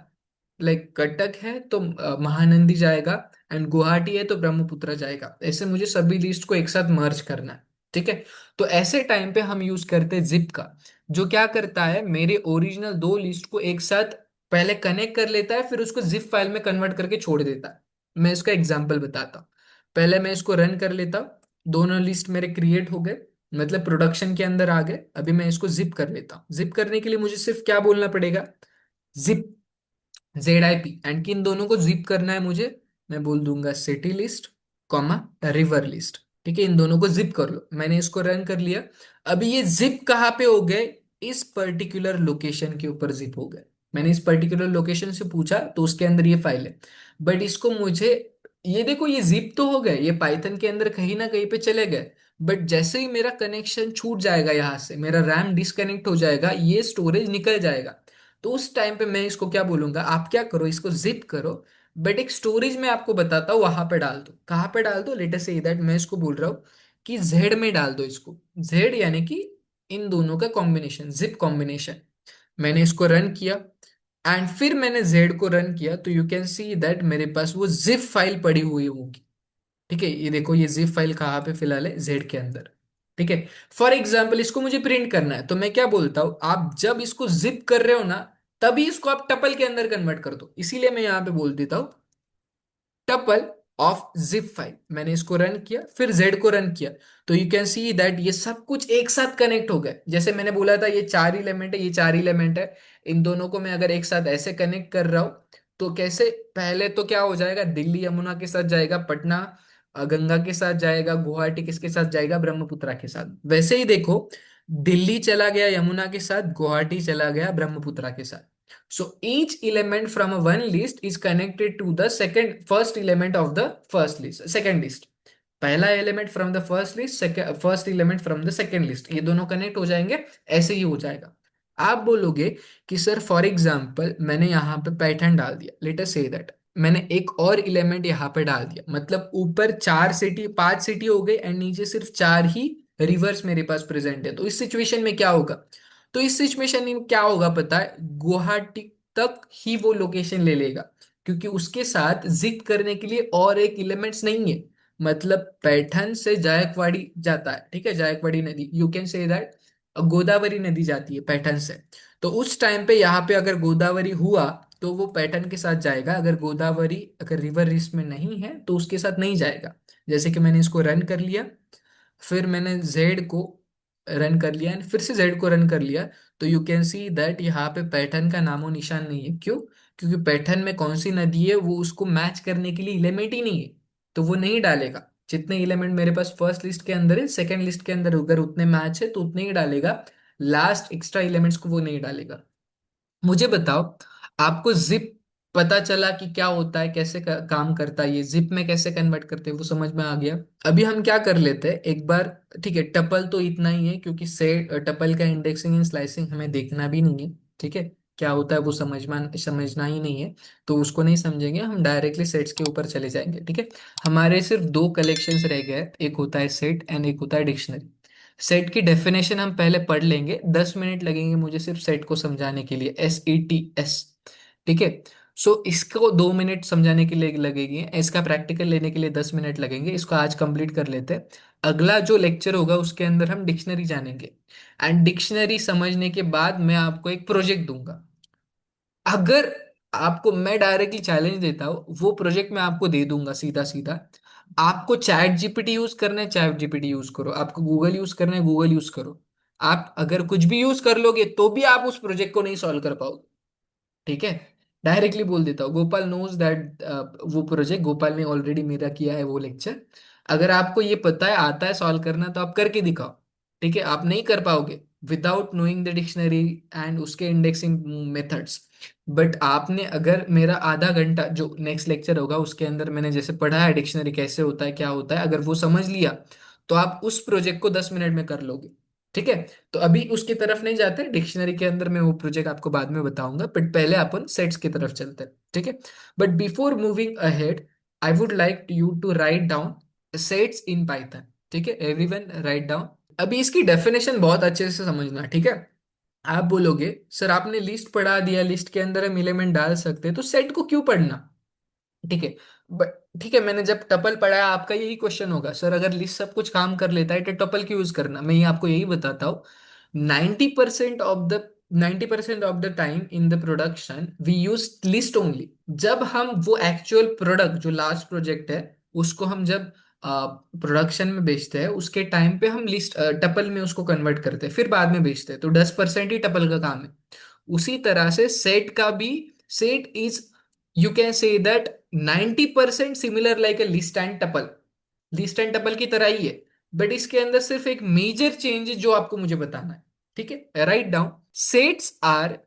लाइक कटक है तो महानंदी जाएगा, एंड गुवाहाटी है तो ब्रह्मपुत्र जाएगा। ऐसे मुझे सभी लिस्ट को एक साथ मर्ज करना है, ठीक है। तो ऐसे टाइम पे हम यूज करते हैं जिप का, जो क्या करता है मेरे ओरिजिनल दो लिस्ट को एक साथ पहले कनेक्ट कर लेता है, फिर उसको जिप फाइल में कन्वर्ट करके छोड़ देता है। मैं इसका एग्जांपल बताता हूँ। पहले मैं इसको रन कर लेता हूँ, दोनों लिस्ट मेरे क्रिएट हो गए, मतलब प्रोडक्शन के अंदर आ गए। अभी मैं इसको जिप कर लेता हूँ। जिप करने के लिए मुझे सिर्फ क्या बोलना पड़ेगा, जिप, ZIP, एंड किन दोनों को जिप करना है मुझे, मैं बोल दूंगा city list, comma, river list. ठीक है, इन दोनों को जिप कर लो। मैंने इसको रन कर लिया। अभी ये जिप कहाँ पे हो गए, इस पर्टिकुलर लोकेशन के ऊपर जिप हो गए। मैंने इस पर्टिकुलर लोकेशन से पूछा तो उसके अंदर ये फाइल है, बट इसको मुझे, ये देखो ये जिप तो हो गए, ये पाइथन के अंदर कहीं ना कहीं पे चले गए, बट जैसे ही मेरा कनेक्शन छूट जाएगा यहाँ से, मेरा रैम डिस्कनेक्ट हो जाएगा, ये स्टोरेज निकल जाएगा। तो उस टाइम पे मैं इसको क्या बोलूंगा, आप क्या करो, इसको जिप करो, बट एक स्टोरेज में आपको बताता हूँ वहां पे डाल दो। कहाँ पे डाल दो, लेट अस से दैट मैं इसको बोल रहा हूँ कि जेड में डाल दो इसको। जेड यानी कि इन दोनों का कॉम्बिनेशन, जिप कॉम्बिनेशन। मैंने इसको रन किया, एंड फिर मैंने जेड को रन किया, तो यू कैन सी दैट मेरे पास वो जिप फाइल पड़ी हुई होगी। ठीक है, ये देखो ये जिप फाइल कहाँ पे फिलहाल है, जेड के अंदर। ठीक है। फॉर एग्जाम्पल इसको मुझे प्रिंट करना है, तो मैं क्या बोलता हूँ, आप जब इसको जिप कर रहे हो ना, तभी इसको आप टपल के अंदर कन्वर्ट कर दो। इसीलिए मैं यहाँ पे बोल देता हूँ टपल ऑफ जिप फाइल। मैंने इसको रन किया, फिर जेड को रन किया, तो यू कैन सी दैट ये सब कुछ एक साथ कनेक्ट हो गए। जैसे मैंने बोला था ये चार इलेमेंट है, ये चार इलेमेंट है, इन दोनों को मैं अगर एक साथ ऐसे कनेक्ट कर रहा हूं, तो कैसे, पहले तो क्या हो जाएगा, दिल्ली यमुना के साथ जाएगा, पटना गंगा के साथ जाएगा, गुवाहाटी किसके साथ जाएगा, ब्रह्मपुत्रा के साथ। वैसे ही देखो, दिल्ली चला गया यमुना के साथ, गुवाहाटी चला गया ब्रह्मपुत्रा के साथ। So each element from a one list is connected to the second first element of the first list, second list। पहला element from the first list, first element from the second list, ये दोनों कनेक्ट हो जाएंगे। ऐसे ही हो जाएगा। आप बोलोगे कि सर फॉर एग्जांपल मैंने यहाँ पे पैटर्न डाल दिया, लेट अस से दैट मैंने एक और इलेमेंट यहाँ पे डाल दिया, मतलब ऊपर चार सिटी पांच सिटी हो गई एंड नीचे सिर्फ चार ही रिवर्स मेरे पास प्रेजेंट है। तो इस सिचुएशन में क्या होगा, तो इस सिचुएशन में क्या होगा पता है, गुवाहाटी तक ही वो लोकेशन ले लेगा, क्योंकि उसके साथ जिप करने के लिए और एक इलेमेंट्स नहीं है। मतलब पैठन से जायकवाड़ी जाता है, ठीक है, जायकवाड़ी नदी, you can say that Godavari नदी जाती है पैठन से। तो उस टाइम पे यहाँ पे अगर गोदावरी हुआ तो वो पैठन के साथ जाएगा, अगर गोदावरी अगर रिवर लिस्ट में नहीं है तो उसके साथ नहीं जाएगा। जैसे कि मैंने इसको रन कर लिया, फिर मैंने जेड को रन कर लिया एंड फिर से जेड को रन कर लिया, तो यू कैन सी दैट यहाँ पे पैठन का नामो निशान नहीं है। क्यों, क्योंकि पैठन में कौन सी नदी है वो उसको मैच करने के लिए एलिमेंट ही नहीं है, तो वो नहीं डालेगा। जितने एलिमेंट मेरे पास फर्स्ट लिस्ट के अंदर है, सेकंड लिस्ट के अंदर अगर उतने मैच है तो उतने ही डालेगा, लास्ट एक्स्ट्रा एलिमेंट्स को वो नहीं डालेगा। मुझे बताओ, आपको जिप पता चला कि क्या होता है, कैसे काम करता है, ये जिप में कैसे कन्वर्ट करते हैं वो समझ में आ गया। अभी हम क्या कर लेते हैं एक बार, ठीक है, टपल तो इतना ही है क्योंकि से टपल का इंडेक्सिंग एंड स्लाइसिंग हमें देखना भी नहीं है, ठीक है, क्या होता है वो समझना ही नहीं है, तो उसको नहीं समझेंगे, हम डायरेक्टली सेट्स के ऊपर चले जाएंगे। ठीक है, हमारे सिर्फ दो कलेक्शंस रह गए, एक होता है सेट एंड एक होता है डिक्शनरी। सेट की डेफिनेशन हम पहले पढ़ लेंगे, 10 मिनट लगेंगे मुझे सिर्फ सेट को समझाने के लिए, SETS। ठीक है, सो इसको 2 मिनट समझाने के लिए लगेगी, इसका प्रैक्टिकल लेने के लिए 10 मिनट लगेंगे, इसको आज कंप्लीट कर लेते हैं। अगला जो लेक्चर होगा उसके अंदर हम डिक्शनरी जानेंगे, एंड डिक्शनरी समझने के बाद मैं आपको एक प्रोजेक्ट दूंगा। अगर आपको, मैं डायरेक्टली चैलेंज देता हूँ, वो प्रोजेक्ट मैं आपको दे दूंगा सीधा सीधा, आपको चैट जीपीटी यूज करना है चैट जीपीटी यूज करो, आपको गूगल यूज करना है गूगल यूज करो, आप अगर कुछ भी यूज कर लोगे तो भी आप उस प्रोजेक्ट को नहीं सॉल्व कर पाओगे। ठीक है, डायरेक्टली बोल देता हूँ, गोपाल नोज दैट, वो प्रोजेक्ट गोपाल ने ऑलरेडी मेरा किया है वो लेक्चर। अगर आपको ये पता है आता है सॉल्व करना तो आप करके दिखाओ, ठीक है, आप नहीं कर पाओगे without knowing the dictionary and उसके इंडेक्सिंग मेथड्स। बट आपने अगर मेरा आधा घंटा जो नेक्स्ट लेक्चर होगा उसके अंदर मैंने जैसे पढ़ा है डिक्शनरी कैसे होता है क्या होता है, अगर वो समझ लिया तो आप उस प्रोजेक्ट को 10 मिनट में कर लोगे। ठीक है, तो अभी उसकी तरफ नहीं जाते, डिक्शनरी के अंदर मैं वो प्रोजेक्ट आपको बाद में बताऊंगा, बट पहले अपन सेट्स की तरफ चलते हैं। ठीक है, but before moving ahead I would like you to write down sets in Python. ठीक है, एवरीवन राइट डाउन। अभी इसकी डेफिनेशन बहुत अच्छे से समझना, ठीक है। आप बोलोगे सर आपने लिस्ट पढ़ा दिया, लिस्ट के अंदर हम एलिमेंट डाल सकते हैं, तो सेट को क्यों पढ़ना? ठीक है, बट ठीक है, मैंने जब टपल पढ़ाया आपका यही क्वेश्चन होगा, सर अगर लिस्ट सब कुछ काम कर लेता है तो टपल क्यों यूज करना? मैं ये आपको यही बताता हूँ। 90% of the 90% of the time in the production we use list only. जब हम वो एक्चुअल प्रोडक्ट जो लास्ट प्रोजेक्ट है उसको हम जब प्रोडक्शन में बेचते हैं उसके टाइम पे हम लिस्ट टपल में उसको कन्वर्ट करते हैं, फिर बाद में बेचते हैं, तो 10% ही टपल का काम है। उसी तरह से सेट का भी, set is, you can say that 90% similar like a list and tuple, list and tuple की तरह ही है। बट इसके अंदर सिर्फ एक मेजर चेंज जो आपको मुझे बताना है। ठीक है, write down. Sets are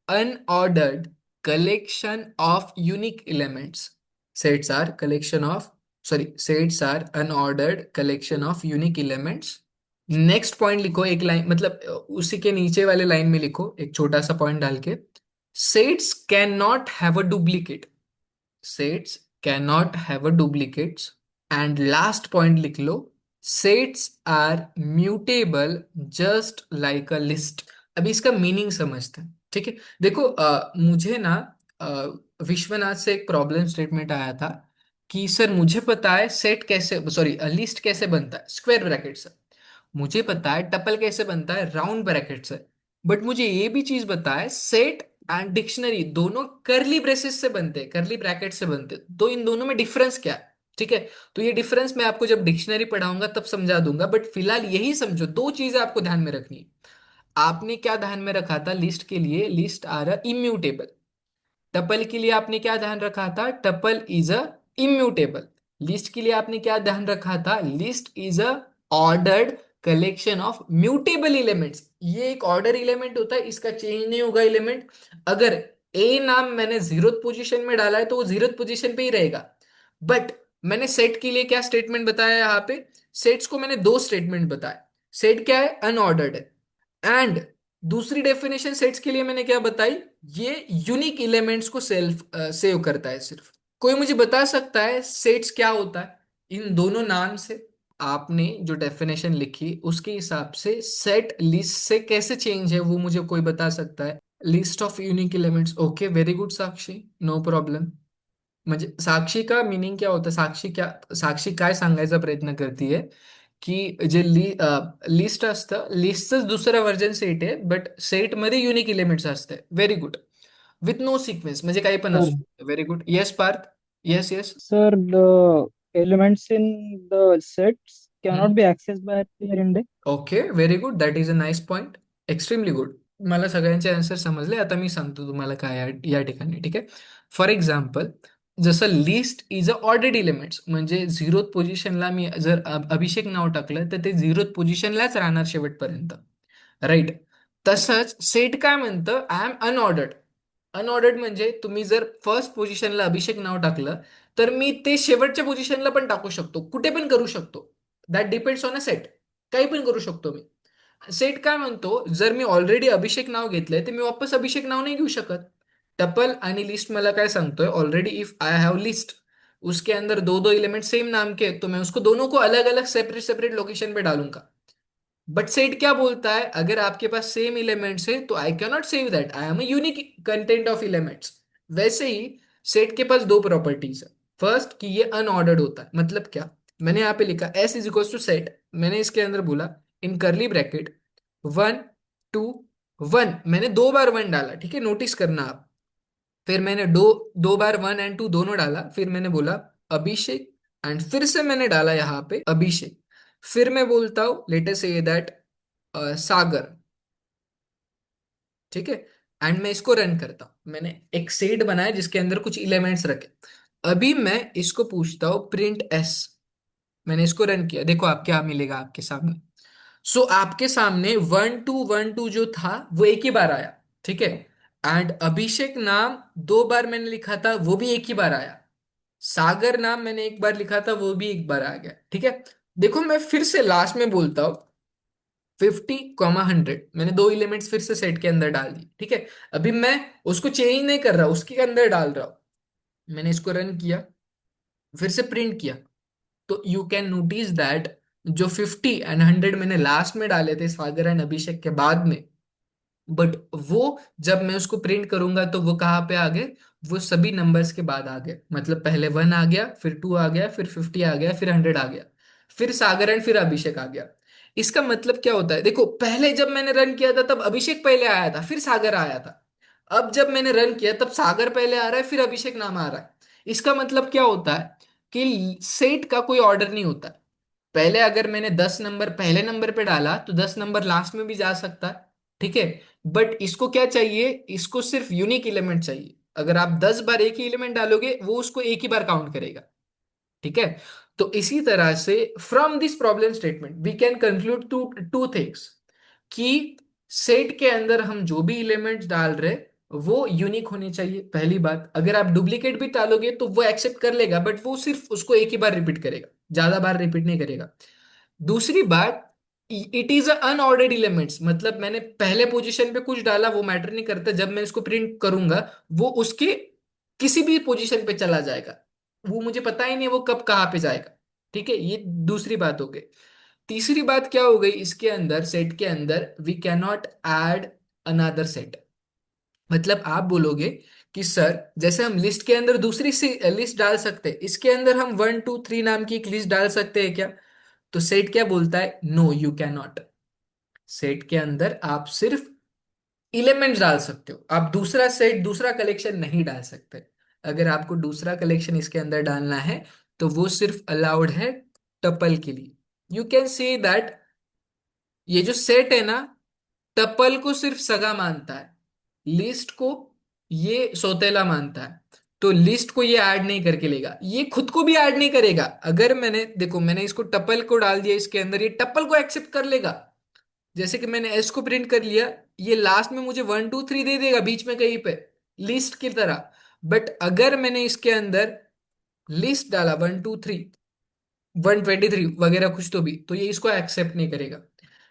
unordered collection of unique elements. Sets are collection of, sorry, sets are unordered collection of unique elements. Next point लिखो एक लाइन, मतलब उसी के नीचे वाले लाइन में लिखो एक छोटा सा पॉइंट डाल के, sets can not have a duplicate. sets cannot have a duplicates। and last point लिख लो, sets are mutable just like a list। अभी इसका मीनिंग समझते हैं। ठीक है, देखो मुझे ना विश्वनाथ से एक प्रॉब्लम स्टेटमेंट आया था कि सर मुझे पता है सेट कैसे, सॉरी, लिस्ट कैसे बनता है स्क्वायर ब्रैकेट से, मुझे पता है टपल कैसे बनता है राउंड ब्रैकेट से, बट मुझे ये भी चीज पता है सेट एंड डिक्शनरी दोनों करली ब्रेसेस से बनते हैं, करली ब्रैकेट से बनते हैं, तो इन दोनों में डिफरेंस क्या है? ठीक है, तो ये डिफरेंस मैं आपको जब डिक्शनरी पढ़ाऊंगा तब समझा दूंगा, बट फिलहाल यही समझो, दो चीजें आपको ध्यान में रखनी है। आपने क्या ध्यान में रखा था लिस्ट के लिए? List are immutable. टपल के लिए आपने क्या ध्यान रखा था? Tuple is a immutable. List के लिए आपने क्या ध्यान रखा था? List is a ordered collection of mutable elements. ये एक ऑर्डर एलिमेंट होता है, इसका चेंज नहीं होगा एलिमेंट। अगर ए नाम मैंने जीरोथ पोजीशन में डाला है तो वो जीरोथ पोजीशन पे ही रहेगा। बट मैंने सेट के लिए क्या स्टेटमेंट बताया यहाँ पे? सेट्स को मैंने दो स्टेटमेंट बताया। सेट क्या है? अनऑर्डर्ड है। एंड दूसरी डेफिनेशन सेट्स के लिए मैंने क्या बताई? ये यूनिक एलिमेंट्स को सेल्फ सेव करता है सिर्फ। कोई मुझे बता सकता है सेट्स क्या होता है इन दोनों नाम से? आपने जो डेफिनेशन लिखी उसके हिसाब से सेट लिस्ट से कैसे चेंज है वो मुझे कोई बता सकता है? List of unique elements. Okay, very good Sakshi, no problem. म्हणजे साक्षी का मिनिंग क्या होता है? साक्षी क्या, साक्षी काय सांगायचा प्रयत्न करते की जे लिस्ट असतं, लिस्टच दुसरं व्हर्जन सेट आहे, बट सेट मध्ये युनिक एलिमेंट्स असते। Very good, with no sequence, म्हणजे काही पण सर, असू। Very good, yes Parth, yes yes. Sir, the elements in the sets cannot be accessed by a player in day. Okay, very good, that is a nice point, extremely good. मला सगळ्यांचे आन्सर समजले, आता मी सांगतो तुम्हाला काय आहे या ठिकाणी। ठीक आहे, फॉर एक्झाम्पल, जसं list is a ordered elements, म्हणजे झिरोथ पोझिशनला मी जर अभिषेक नाव टाकलं तर ते झिरोथ पोझिशनलाच राहणार शेवटपर्यंत, राईट? तसंच सेट काय म्हणतं? I am unordered. अनऑर्डर्ड म्हणजे तुम्ही जर फर्स्ट पोझिशनला अभिषेक नाव टाकलं तर मी ते शेवटच्या पोझिशनला पण टाकू शकतो, कुठे पण करू शकतो। That depends on a set, काही पण करू शकतो मी। सेट काय म्हणतो, जर मी ऑलरेडी अभिषेक नाव घेतलंय तर मी वापस अभिषेक नाव नाही घेऊ शकत। टपल आणि लिस्ट मला काय सांगतोय? Already if I have list, उसके अंदर दो दो एलिमेंट सेम नाम के हैं, तो मैं उसको दोनों को अलग अलग सेपरेट सेपरेट लोकेशन पे डालूंगा। बट सेट क्या बोलता है? अगर आपके पास सेम एलिमेंट्स है तो I cannot save that, I am unique content of elements. वैसे ही सेट के पास दो प्रॉपर्टीज है। फर्स्ट, कि ये अनऑर्डर्ड होता है। मतलब क्या? मैंने यहाँ पे लिखा S is equal to set, मैंने इसके अंदर बोला इन करली ब्रैकेट 1 2 1, मैंने दो बार 1 डाला, ठीक है, नोटिस करना आप। फिर मैंने दो दो बार 1 और 2 दोनों डाला, फिर मैंने बोला अभिषेक, एंड फिर से मैंने डाला यहाँ पे अभिषेक। फिर मैं बोलता हूँ लेट अस से दैट सागर। ठीक है, एंड मैं इसको रन करता हूँ। मैंने एक सेट बनाया जिसके अंदर कुछ एलिमेंट्स रखे। अभी मैं इसको पूछता हूँ प्रिंट एस। मैंने इसको रन किया, देखो आप क्या मिलेगा आपके सामने। सो आपके सामने 1212 जो था वो एक ही बार आया, ठीक है। एंड अभिषेक नाम 2 बार मैंने लिखा था, वो भी एक ही बार आया। सागर नाम मैंने एक बार लिखा था, वो भी एक बार आ गया, ठीक है। देखो मैं फिर से लास्ट में बोलता हूँ, 50, 100 मैंने दो एलिमेंट्स फिर से सेट के अंदर डाल दी, ठीक है। अभी मैं उसको चेंज नहीं कर रहा, उसके अंदर डाल रहा हूँ। मैंने इसको रन किया, फिर से प्रिंट किया, तो यू कैन नोटिस दैट जो 50 एंड 100 मैंने लास्ट में डाले थे सागर एंड अभिषेक के बाद में, बट वो जब मैं उसको प्रिंट करूंगा तो वो कहाँ पे आ गए, वो सभी नंबर्स के बाद आ गए। मतलब पहले 1 आ गया, फिर 2 आ गया, फिर 50 आ गया, फिर 100 आ गया, फिर सागर एंड फिर अभिषेक आ गया। इसका मतलब क्या होता है, देखो पहले जब मैंने रन किया था तब अभिषेक पहले आया था, फिर सागर आया था। अब जब मैंने रन किया तब सागर पहले आ रहा है, फिर अभिषेक नाम आ रहा है। इसका मतलब क्या होता है कि सेट का कोई ऑर्डर नहीं होता। पहले अगर मैंने 10 नंबर पहले नंबर पे डाला तो 10 नंबर लास्ट में भी जा सकता है, ठीक है। बट इसको क्या चाहिए, इसको सिर्फ यूनिक एलिमेंट चाहिए। अगर आप 10 बार एक ही एलिमेंट डालोगे वो उसको एक ही बार काउंट करेगा, ठीक है। तो इसी तरह से from this problem statement we can conclude to two things, कि सेट के अंदर हम जो भी एलिमेंट्स डाल रहे वो यूनिक होने चाहिए। पहली बात, अगर आप डुप्लीकेट भी डालोगे तो वो एक्सेप्ट कर लेगा, बट वो सिर्फ उसको एक ही बार रिपीट करेगा, ज्यादा बार रिपीट नहीं करेगा। दूसरी बात, इट इज अनऑर्डर्ड एलिमेंट्स, मतलब मैंने पहले पोजीशन पे कुछ डाला वो मैटर नहीं करता, जब मैं इसको प्रिंट करूंगा वो उसके किसी भी पोजीशन पे चला जाएगा, वो मुझे पता ही नहीं वो कब कहाँ पे जाएगा, ठीक है। ये दूसरी बात हो गई। तीसरी बात क्या हो गई, इसके अंदर सेट के अंदर we can not add another set. मतलब आप बोलोगे कि सर जैसे हम लिस्ट के अंदर दूसरी सी लिस्ट डाल सकते हैं, इसके अंदर हम 1 2 3 नाम की एक लिस्ट डाल सकते हैं क्या? तो सेट क्या बोलता है, no you can not. Set के अंदर आप सिर्फ एलिमेंट्स डाल सकते हो, आप दूसरा सेट दूसरा कलेक्शन नहीं डाल सकते। अगर आपको दूसरा कलेक्शन इसके अंदर डालना है तो वो सिर्फ अलाउड है टपल के लिए। यू कैन से दैट ये जो सेट है ना, टपल को सिर्फ सगा मानता है, लिस्ट को ये सौतेला मानता है। तो लिस्ट को ये ऐड नहीं करके लेगा, ये खुद को भी ऐड नहीं करेगा। अगर मैंने देखो मैंने इसको टपल को डाल दिया इसके अंदर, ये टपल को एक्सेप्ट कर लेगा। जैसे कि मैंने एस को प्रिंट कर लिया, ये लास्ट में मुझे 1 2 3 दे देगा बीच में कहीं पे, लिस्ट की तरह। बट अगर मैंने इसके अंदर लिस्ट डाला 1 2 3 123 वगैरह कुछ तो ये इसको एक्सेप्ट नहीं करेगा।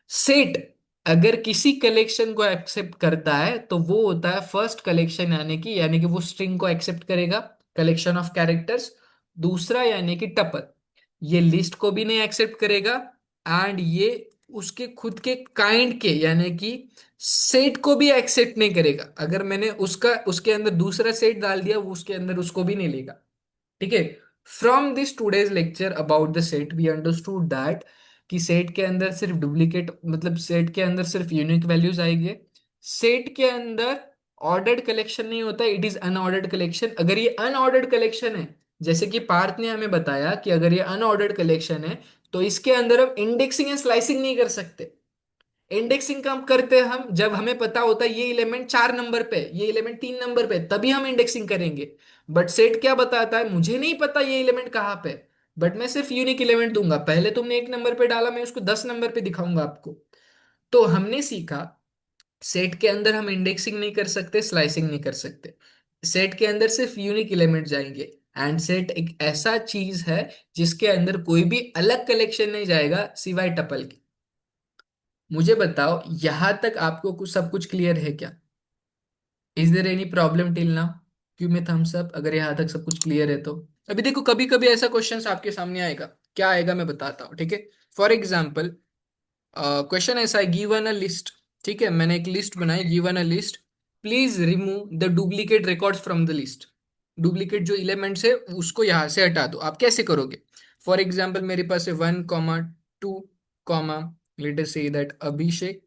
सेट अगर किसी कलेक्शन को एक्सेप्ट करता है तो वो होता है फर्स्ट कलेक्शन, यानी कि वो स्ट्रिंग को एक्सेप्ट करेगा, कलेक्शन ऑफ कैरेक्टर्स। दूसरा यानी कि टपल, ये लिस्ट को भी नहीं एक्सेप्ट करेगा, एंड ये उसके खुद के काइंड के यानी कि सेट को भी एक्सेप्ट नहीं करेगा। अगर मैंने उसका उसके अंदर दूसरा सेट डाल दिया वो उसके अंदर उसको भी नहीं लेगा, ठीक है। From this today's lecture about the set we understood that कि सेट के अंदर सिर्फ डुप्लीकेट, मतलब सेट के अंदर सिर्फ यूनिक वैल्यूज आएंगे। सेट के अंदर ऑर्डर्ड कलेक्शन नहीं होता, इट इज अनऑर्डर्ड कलेक्शन। अगर ये अनऑर्डर्ड कलेक्शन है, जैसे कि पार्थ ने हमें बताया कि अगर ये अनऑर्डर्ड कलेक्शन है तो इसके अंदर हम इंडेक्सिंग एंड स्लाइसिंग नहीं कर सकते। इंडेक्सिंग कब करते हैं हम, जब हमें पता होता है ये एलिमेंट 4 नंबर पे, ये एलिमेंट 3 नंबर पे, तभी हम इंडेक्सिंग करेंगे। बट सेट क्या बताता है, मुझे नहीं पता ये एलिमेंट कहाँ पे, बट मैं सिर्फ यूनिक एलिमेंट दूंगा। पहले तुमने 1 नंबर पे डाला, मैं उसको 10 नंबर पे दिखाऊंगा आपको। तो हमने सीखा सेट के अंदर हम इंडेक्सिंग नहीं कर सकते, स्लाइसिंग नहीं कर सकते। सेट के अंदर सिर्फ यूनिक एलिमेंट जाएंगे। एंड सेट एक ऐसा चीज है जिसके अंदर कोई भी अलग कलेक्शन नहीं जाएगा सिवाय टपल के। मुझे बताओ यहां तक आपको कुछ सब कुछ क्लियर है क्या? Is there any problem till now? क्यों में थम्स अप अगर यहां तक सब कुछ क्लियर है तो। अभी देखो कभी कभी ऐसा क्वेश्चंस आपके सामने आएगा, क्या आएगा मैं बताता हूँ, ठीक है। फॉर एग्जाम्पल क्वेश्चन ऐसा है, गिवन अ लिस्ट, ठीक है, मैंने एक लिस्ट बनाई, given a list, please remove the duplicate records from the list. Duplicate जो एलिमेंट्स है उसको यहां से हटा दो। आप कैसे करोगे? फॉर एग्जाम्पल मेरे पास है 1 2 let us say that Abhishek,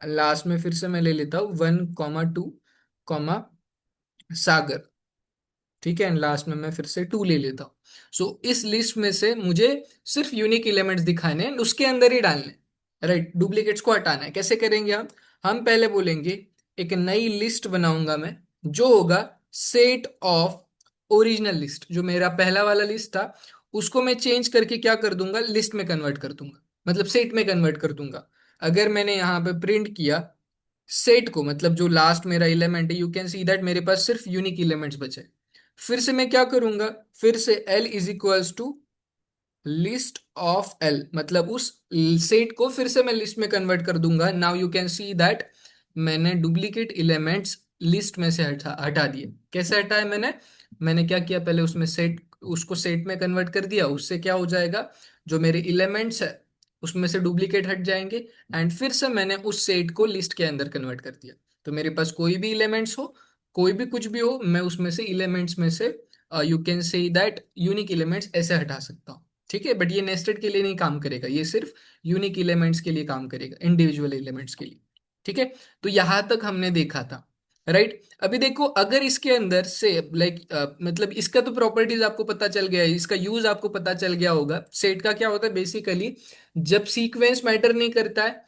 last में फिर से मैं ले लेता हूँ 1 2 सागर, ठीक है, एंड लास्ट में मैं फिर से 2 ले लेता हूँ। सो इस लिस्ट में से मुझे सिर्फ यूनिक एलिमेंट्स दिखाने हैं, उसके अंदर ही डालने, राइट। डुप्लीकेट्स को हटाना है। कैसे करेंगे हम पहले बोलेंगे एक नई लिस्ट बनाऊंगा मैं, जो होगा सेट ऑफ ओरिजिनल लिस्ट। जो मेरा पहला वाला लिस्ट था उसको मैं चेंज करके क्या कर दूंगा, लिस्ट में कन्वर्ट कर दूंगा। मतलब सेट में कन्वर्ट कर दूंगा। अगर मैंने यहाँ पे प्रिंट किया सेट को, मतलब जो लास्ट मेरा एलिमेंट है, यू कैन सी दैट मेरे पास सिर्फ यूनिक एलिमेंट्स बचे। फिर से मैं क्या करूंगा, फिर से L is equals to list of L, मतलब उस सेट को फिर से मैं लिस्ट में कन्वर्ट कर दूंगा। Now you can see that मैंने डुप्लीकेट एलिमेंट्स लिस्ट में से हटा दिए। कैसे हटाए मैंने, मैंने क्या किया, पहले उसमें सेट, उसको सेट में कन्वर्ट कर दिया। उससे क्या हो जाएगा, जो मेरे एलिमेंट्स है उसमें से डुप्लीकेट हट जाएंगे। एंड फिर से मैंने उस सेट को लिस्ट के अंदर कन्वर्ट कर दिया। तो मेरे पास कोई भी एलिमेंट्स हो, कोई भी कुछ भी हो, मैं उसमें से एलिमेंट्स में से you can say that unique elements ऐसे हटा सकता हूँ। ठीक है, बट ये नेस्टेड के लिए नहीं काम करेगा, ये सिर्फ यूनिक एलिमेंट्स के लिए काम करेगा, इंडिविजुअल एलिमेंट्स के लिए। ठीक है, तो यहां तक हमने देखा था। राइट, अभी देखो अगर इसके अंदर से मतलब इसका तो प्रॉपर्टीज आपको पता चल गया है, इसका यूज आपको पता चल गया होगा। सेट का क्या होता है बेसिकली, जब सीक्वेंस मैटर नहीं करता है,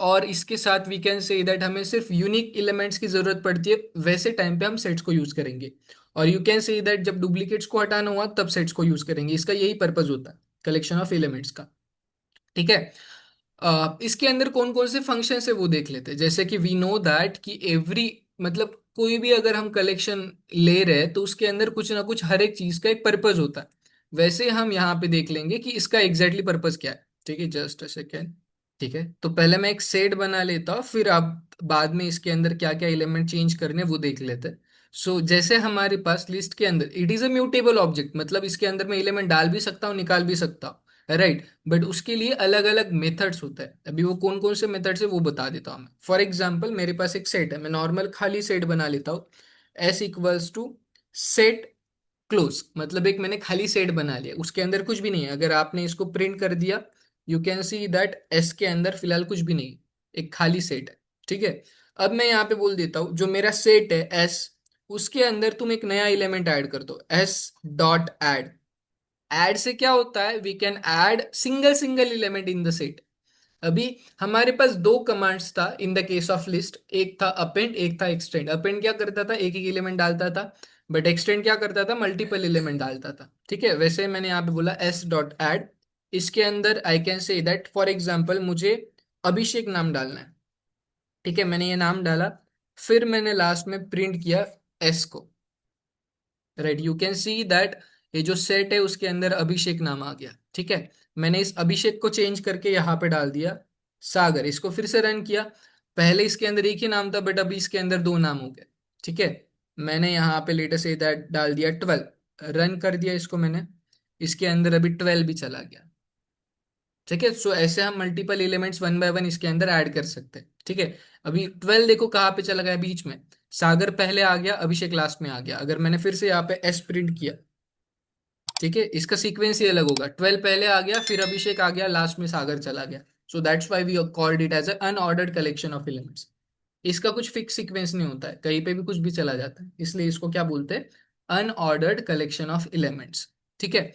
और इसके साथ वी कैन से दैट हमें सिर्फ यूनिक एलिमेंट्स की जरूरत पड़ती है, वैसे टाइम पे हम सेट्स को यूज करेंगे। और यू कैन से दैट जब डुप्लीकेट्स को हटाना हुआ तब सेट्स को यूज करेंगे। इसका यही पर्पज होता है, कलेक्शन ऑफ एलिमेंट्स का। ठीक है, इसके अंदर कौन कौन से फंक्शन है वो देख लेते हैं। जैसे कि वी नो दैट कि एवरी, मतलब कोई भी अगर हम कलेक्शन ले रहे हैं तो उसके अंदर कुछ ना कुछ हर एक चीज का एक पर्पज होता है। वैसे हम यहाँ पे देख लेंगे कि इसका एग्जैक्टली पर्पज क्या है। ठीक है, जस्ट अ सेकेंड। ठीक है, तो पहले मैं एक सेट बना लेता हूँ, फिर आप बाद में इसके अंदर क्या क्या एलिमेंट चेंज करने वो देख लेते हैं। सो जैसे हमारे पास लिस्ट के अंदर it is a mutable object, मतलब इसके अंदर मैं एलिमेंट डाल भी सकता हूँ निकाल भी सकता हूँ, राइट। बट उसके लिए अलग अलग मेथड्स होते हैं। अभी वो कौन कौन से मेथड्स है वो बता देता हूँ मैं। फॉर एग्जाम्पल मेरे पास एक सेट है, मैं नॉर्मल खाली सेट बना लेता हूँ। S equals to set close, मतलब एक मैंने खाली सेट बना लिया, उसके अंदर कुछ भी नहीं है। अगर आपने इसको प्रिंट कर दिया, you can see that S के अंदर फिलहाल कुछ भी नहीं है, एक खाली सेट है। ठीक है, अब मैं यहाँ पे बोल देता हूँ जो मेरा सेट है एस, उसके अंदर तुम एक नया एलिमेंट ऐड कर दो, एस डॉट ऐड। ऐड से क्या होता है, we can add single single element in the set. अभी हमारे पास दो कमांड्स था in the case of list, एक था अपेंड एक था एक्सटेंड। अपेंड क्या करता था, एक ही एलिमेंट डालता था, बट एक्सटेंड क्या करता था, मल्टीपल एलिमेंट डालता था। ठीक है, वैसे मैंने यहाँ पे बोला एस डॉट ऐड, इसके अंदर I can say that for example मुझे अभिषेक नाम डालना है। ठीक है, मैंने ये नाम डाला, फिर मैंने लास्ट में प्रिंट किया एस को। Right, you can see that ये जो सेट है उसके अंदर अभिषेक नाम आ गया। ठीक है, मैंने इस अभिषेक को चेंज करके यहाँ पे डाल दिया सागर। इसको फिर से रन किया, पहले इसके अंदर एक ही नाम था बट अभी इसके अंदर दो नाम हो गए। ठीक है, मैंने यहाँ पे लेटेस्ट से दैट डाल दिया 12, रन कर दिया इसको मैंने, इसके अंदर अभी 12 भी चला गया। ठीक है, सो ऐसे हम multiple elements one by one इसके अंदर ऐड कर सकते हैं। ठीक है, अभी 12 देखो कहाँ पे चला गया बीच में, सागर पहले आ गया अभिषेक लास्ट में आ गया। अगर मैंने फिर से यहाँ पे एस प्रिंट किया, ठीक है, इसका सीक्वेंस ही अलग होगा, 12 पहले आ गया फिर अभिषेक आ गया लास्ट में सागर चला गया। So that's why we called it as a unordered collection of elements. इसका कुछ फिक्स सीक्वेंस नहीं होता है, कहीं पे भी कुछ भी चला जाता है, इसलिए इसको क्या बोलते हैं, अनऑर्डर्ड कलेक्शन ऑफ एलिमेंट्स। ठीक है,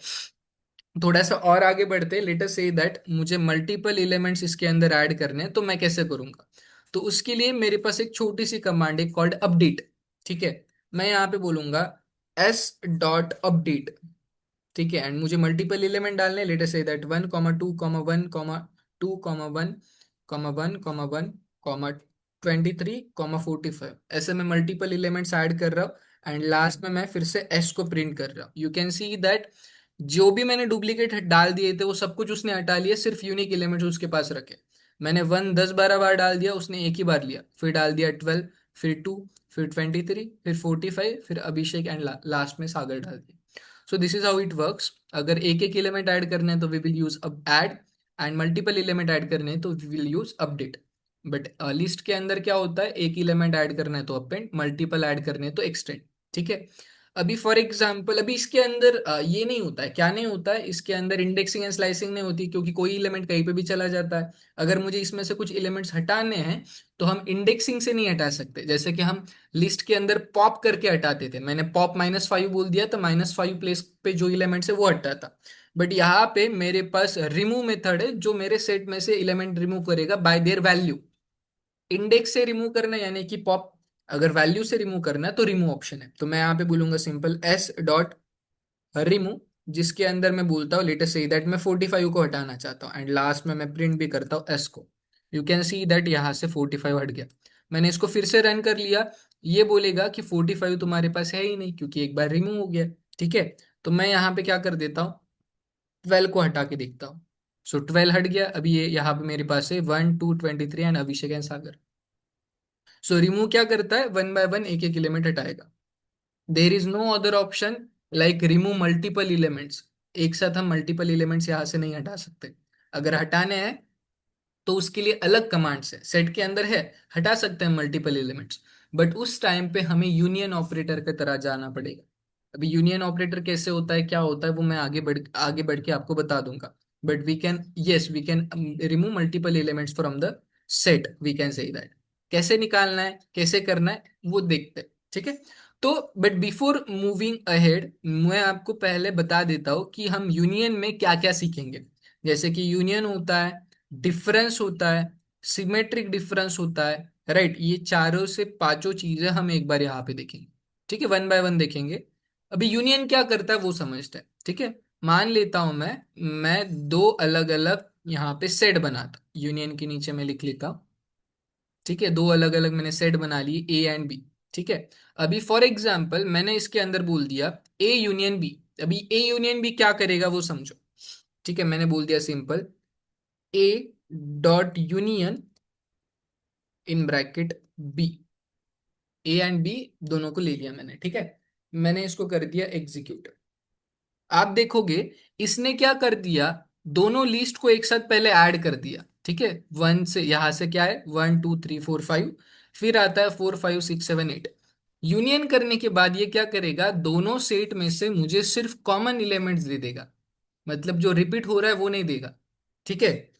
थोड़ा सा और आगे बढ़ते हैं। लेट अस से दैट मुझे मल्टीपल एलिमेंट्स इसके अंदर ऐड करने हैं, तो मैं कैसे करूंगा। तो उसके लिए मेरे पास एक छोटी सी कमांड है कॉल्ड अपडेट। ठीक है, मैं यहाँ पे बोलूंगा एस डॉट अपडेट। ठीक है, एंड मुझे मल्टीपल एलिमेंट डालने, लेट अस से दैट 1,2,1,1,1,1,1,23,45, ऐसे मैं मल्टीपल एलिमेंट्स ऐड कर रहा हूँ। एंड लास्ट में मैं फिर से एस को प्रिंट कर रहा हूँ। यू कैन सी दैट जो भी मैंने डुप्लीकेट डाल दिए थे वो सब कुछ उसने हटा लिया, सिर्फ यूनिक एलिमेंट्स उसके पास रखे। मैंने 1 10 12 बार डाल दिया, उसने एक ही बार लिया, फिर डाल दिया 12, फिर 2, फिर 23, फिर 45, फिर अभिषेक एंड लास्ट में सागर डाल दिया। So this is how it works. अगर एक एक एलिमेंट ऐड करने हैं तो वी विल यूज अब add, and multiple element add करने हैं तो we will use update. But list के अंदर क्या होता है, एक एलिमेंट ऐड करना है तो अपेंड, मल्टीपल ऐड करने हैं तो एक्सटेंड। ठीक है, अभी फॉर एग्जाम्पल अभी इसके अंदर ये नहीं होता है, क्या नहीं होता है, इसके अंदर इंडेक्सिंग एंड स्लाइसिंग नहीं होती, क्योंकि कोई एलिमेंट कहीं पे भी चला जाता है। अगर मुझे इसमें से कुछ एलिमेंट्स हटाने हैं तो हम इंडेक्सिंग से नहीं हटा सकते। जैसे कि हम लिस्ट के अंदर पॉप करके हटाते थे, मैंने पॉप -5 बोल दिया तो -5 प्लेस पे जो एलिमेंट्स है वो हटा था। बट यहाँ पे मेरे पास रिमूव मेथड है जो मेरे सेट में से एलिमेंट रिमूव करेगा बाय देयर वैल्यू। इंडेक्स से रिमूव करना है, यानी कि पॉप, अगर वैल्यू से रिमूव करना है तो रिमूव ऑप्शन है। तो मैं यहाँ पे बोलूंगा सिंपल एस डॉट रिमूव, जिसके अंदर मैं बोलता हूँ लेट अस से दैट मैं 45 को हटाना चाहता हूँ, एंड लास्ट में मैं प्रिंट भी करता हूँ एस को। यू कैन सी दैट यहाँ से 45 हट गया। मैंने इसको फिर से रन कर लिया, ये बोलेगा कि 45 तुम्हारे पास है ही नहीं क्योंकि एक बार रिमूव हो गया। ठीक है, तो मैं यहाँ पे क्या कर देता हूँ, 12 को हटा के देखता हूँ। सो 12 हट गया, अभी ये यहाँ पे मेरे पास है 1 2 23 and Abhishek and Sagar. So remove क्या करता है, वन बाय वन एक एक एलिमेंट हटाएगा। There is no other option like remove multiple elements. एक साथ हम मल्टीपल एलिमेंट्स यहाँ से नहीं हटा सकते। अगर हटाने हैं तो उसके लिए अलग कमांड्स है, सेट के अंदर है, हटा सकते हैं मल्टीपल एलिमेंट्स, बट उस टाइम पे हमें यूनियन ऑपरेटर की तरह जाना पड़ेगा। अभी यूनियन ऑपरेटर कैसे होता है, क्या होता है, वो मैं आगे बढ़ के आपको बता दूंगा। But we can, yes we can remove multiple elements from the set, we can say that. कैसे निकालना है, कैसे करना है, वो देखते हैं। ठीक है, तो बट बिफोर मूविंग अहेड मैं आपको पहले बता देता हूँ कि हम यूनियन में क्या क्या सीखेंगे। जैसे कि यूनियन होता है, डिफरेंस होता है, सिमेट्रिक डिफरेंस होता है, राइट। ये चारों से पांचों चीजें हम एक बार यहाँ पे देखेंगे। ठीक है, वन बाय वन देखेंगे। अभी यूनियन क्या करता है वो समझते हैं। ठीक है, मान लेता हूं मैं दो अलग अलग यहाँ पे सेट बनाता, यूनियन के नीचे मैं लिख लेता हूं। ठीक है, दो अलग अलग मैंने सेट बना लिए ए एंड बी। ठीक है, अभी फॉर एग्जाम्पल मैंने इसके अंदर बोल दिया ए यूनियन बी। अभी ए यूनियन बी क्या करेगा वो समझो। ठीक है, मैंने बोल दिया simple A dot union in bracket B. A and B दोनों को ले लिया मैंने। ठीक है, मैंने इसको कर दिया एग्जीक्यूट। आप देखोगे इसने क्या कर दिया, दोनों लिस्ट को एक साथ पहले ऐड कर दिया। ठीक है, वन से यहां से क्या है 1 2 3 4 5, फिर आता है 4 5 6 7 8। यूनियन करने के बाद ये क्या करेगा, दोनों सेट में से मुझे सिर्फ कॉमन एलिमेंट्स दे देगा, मतलब जो रिपीट हो रहा है वो नहीं देगा। ठीक है,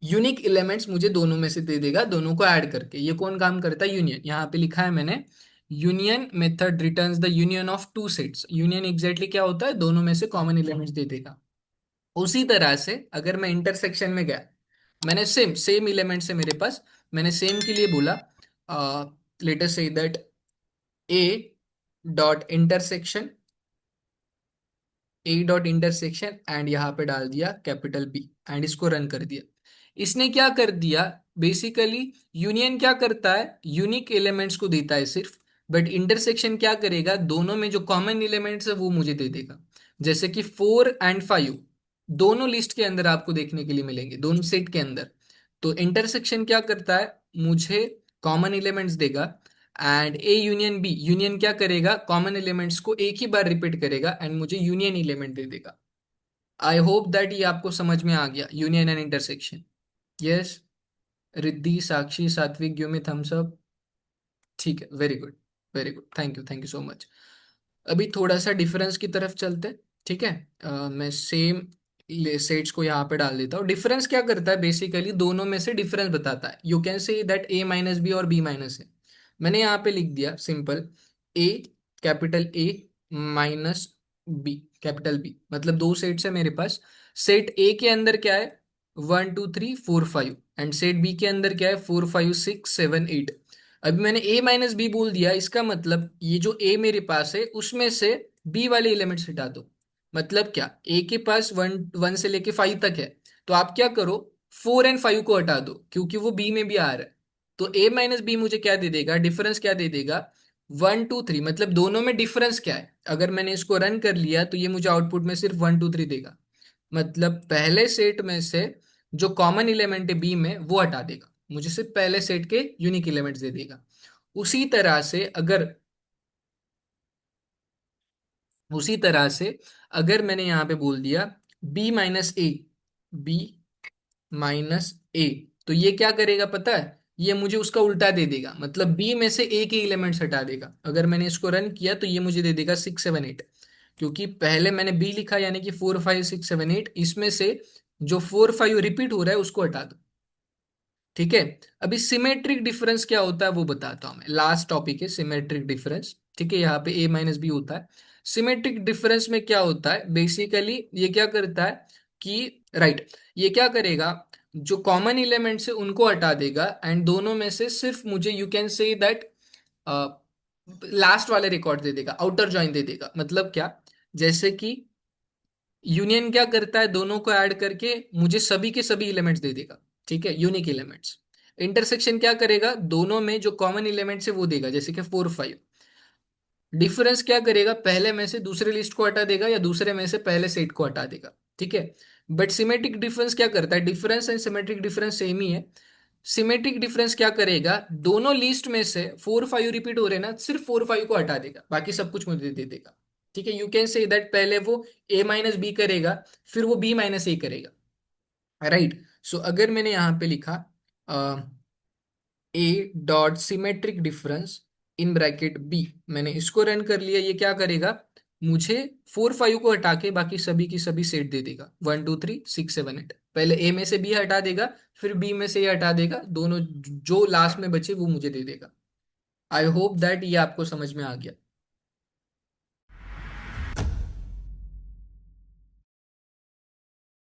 यूनिक एलिमेंट्स मुझे दोनों में से दे देगा, दोनों को ऐड करके। ये कौन काम करता है, यूनियन। यहाँ पे लिखा है मैंने, union method returns the union of two sets. Union exactly क्या होता है, दोनों में से कॉमन एलिमेंट्स दे देगा। उसी तरह से अगर मैं इंटरसेक्शन में गया, मैंने सेम सेम एलिमेंट्स है मेरे पास, मैंने सेम के लिए बोला लेट अस से that A dot intersection, A dot intersection and यहाँ पे डाल दिया कैपिटल बी एंड इसको रन कर दिया। इसने क्या कर दिया, बेसिकली यूनियन क्या करता है, यूनिक एलिमेंट्स को देता है सिर्फ, बट इंटरसेक्शन क्या करेगा, दोनों में जो कॉमन एलिमेंट्स है वो मुझे दे देगा। जैसे कि 4 एंड 5 दोनों लिस्ट के अंदर आपको देखने के लिए मिलेंगे, दोनों सेट के अंदर। तो इंटरसेक्शन क्या करता है, मुझे कॉमन एलिमेंट्स देगा, and A union B, union क्या करेगा, कॉमन एलिमेंट्स को एक ही बार रिपीट करेगा एंड मुझे यूनियन एलिमेंट दे देगा। आई होप दैट ये आपको समझ में आ गया, union and intersection. Yes, Riddhi Sakshi Satvik give me thumbs up. ठीक है, very good, very good, thank you so much. अभी थोड़ा सा डिफरेंस की तरफ चलते हैं। ठीक है, मैं सेम सेट्स को यहाँ पे डाल देता हूँ। डिफरेंस क्या करता है, बेसिकली दोनों में से डिफरेंस बताता है। You can say that A minus B और बी माइनस ए। मैंने यहाँ पे लिख दिया simple A, capital A minus B capital B, मतलब दो सेट्स है मेरे पास। सेट ए के अंदर क्या है 1 2 3 4 5, एंड सेट बी के अंदर क्या है 4 5 6 7 8। अभी मैंने a माइनस बी बोल दिया, इसका मतलब ये जो a मेरे पास है उसमें से b वाले एलिमेंट्स हटा दो। मतलब क्या, a के पास 1 से लेके 5 तक है, तो आप क्या करो 4 एंड 5 को हटा दो क्योंकि वो b में भी आ रहा है। तो a माइनस बी मुझे क्या दे देगा, डिफरेंस क्या दे देगा, 1 2 3, मतलब दोनों में डिफरेंस क्या है। अगर मैंने इसको रन कर लिया तो ये मुझे आउटपुट में सिर्फ 1 2 3 देगा, मतलब पहले सेट में से जो कॉमन एलिमेंट है बी में वो हटा देगा, मुझे सिर्फ पहले सेट के यूनिक एलिमेंट्स दे देगा। उसी तरह से अगर उसी तरह से अगर मैंने यहाँ पे बोल दिया बी माइनस ए, बी माइनस ए, तो ये क्या करेगा पता है, ये मुझे उसका उल्टा दे देगा, मतलब बी में से ए के एलिमेंट्स हटा देगा। अगर मैंने इसको रन किया तो ये मुझे दे देगा 6 7 8, क्योंकि पहले मैंने बी लिखा यानी कि 4 5 6 7 8, इसमें से जो 4 5 रिपीट हो रहा है उसको हटा दो। ठीक है, अभी सिमेट्रिक डिफरेंस क्या होता है वो बताता हूं मैं, लास्ट टॉपिक है सिमेट्रिक डिफरेंस। ठीक है, यहाँ पे ए माइनस बी होता है। सिमेट्रिक डिफरेंस में क्या होता है, बेसिकली ये क्या करता है कि राइट, ये क्या करेगा, जो कॉमन एलिमेंट्स है उनको हटा देगा एंड दोनों में से सिर्फ मुझे you can say that last वाले रिकॉर्ड दे देगा, आउटर जॉइन दे देगा। मतलब क्या, जैसे कि यूनियन क्या करता है, दोनों को ऐड करके मुझे सभी के सभी एलिमेंट्स दे देगा। ठीक है, यूनिक एलिमेंट्स। इंटरसेक्शन क्या करेगा, दोनों में जो कॉमन एलिमेंट्स है वो देगा, जैसे कि 4 5। डिफरेंस क्या करेगा, पहले में से दूसरे लिस्ट को हटा देगा या दूसरे में से पहले सेट को हटा देगा। ठीक है। बट सिमेट्रिक डिफरेंस क्या करता है, difference and symmetric difference same ही है। सिमेट्रिक डिफरेंस क्या करेगा, दोनों लिस्ट में से 4 5 रिपीट हो रहे हैं ना, सिर्फ 4 5 को हटा देगा, बाकी सब कुछ मुझे दे देगा। ठीक है, यू कैन से दैट पहले वो A-B करेगा, फिर वो B-A करेगा। राइट। सो अगर मैंने यहाँ पे लिखा A dot symmetric difference in bracket B, मैंने इसको रन कर लिया, ये क्या करेगा, मुझे 4 5 को हटा के बाकी सभी की सभी सेट दे देगा, 1 2 3 6 7 8। पहले ए में से बी हटा देगा, फिर बी में से ये हटा देगा, दोनों जो लास्ट में बचे वो मुझे दे देगा। आई होप दैट ये आपको समझ में आ गया।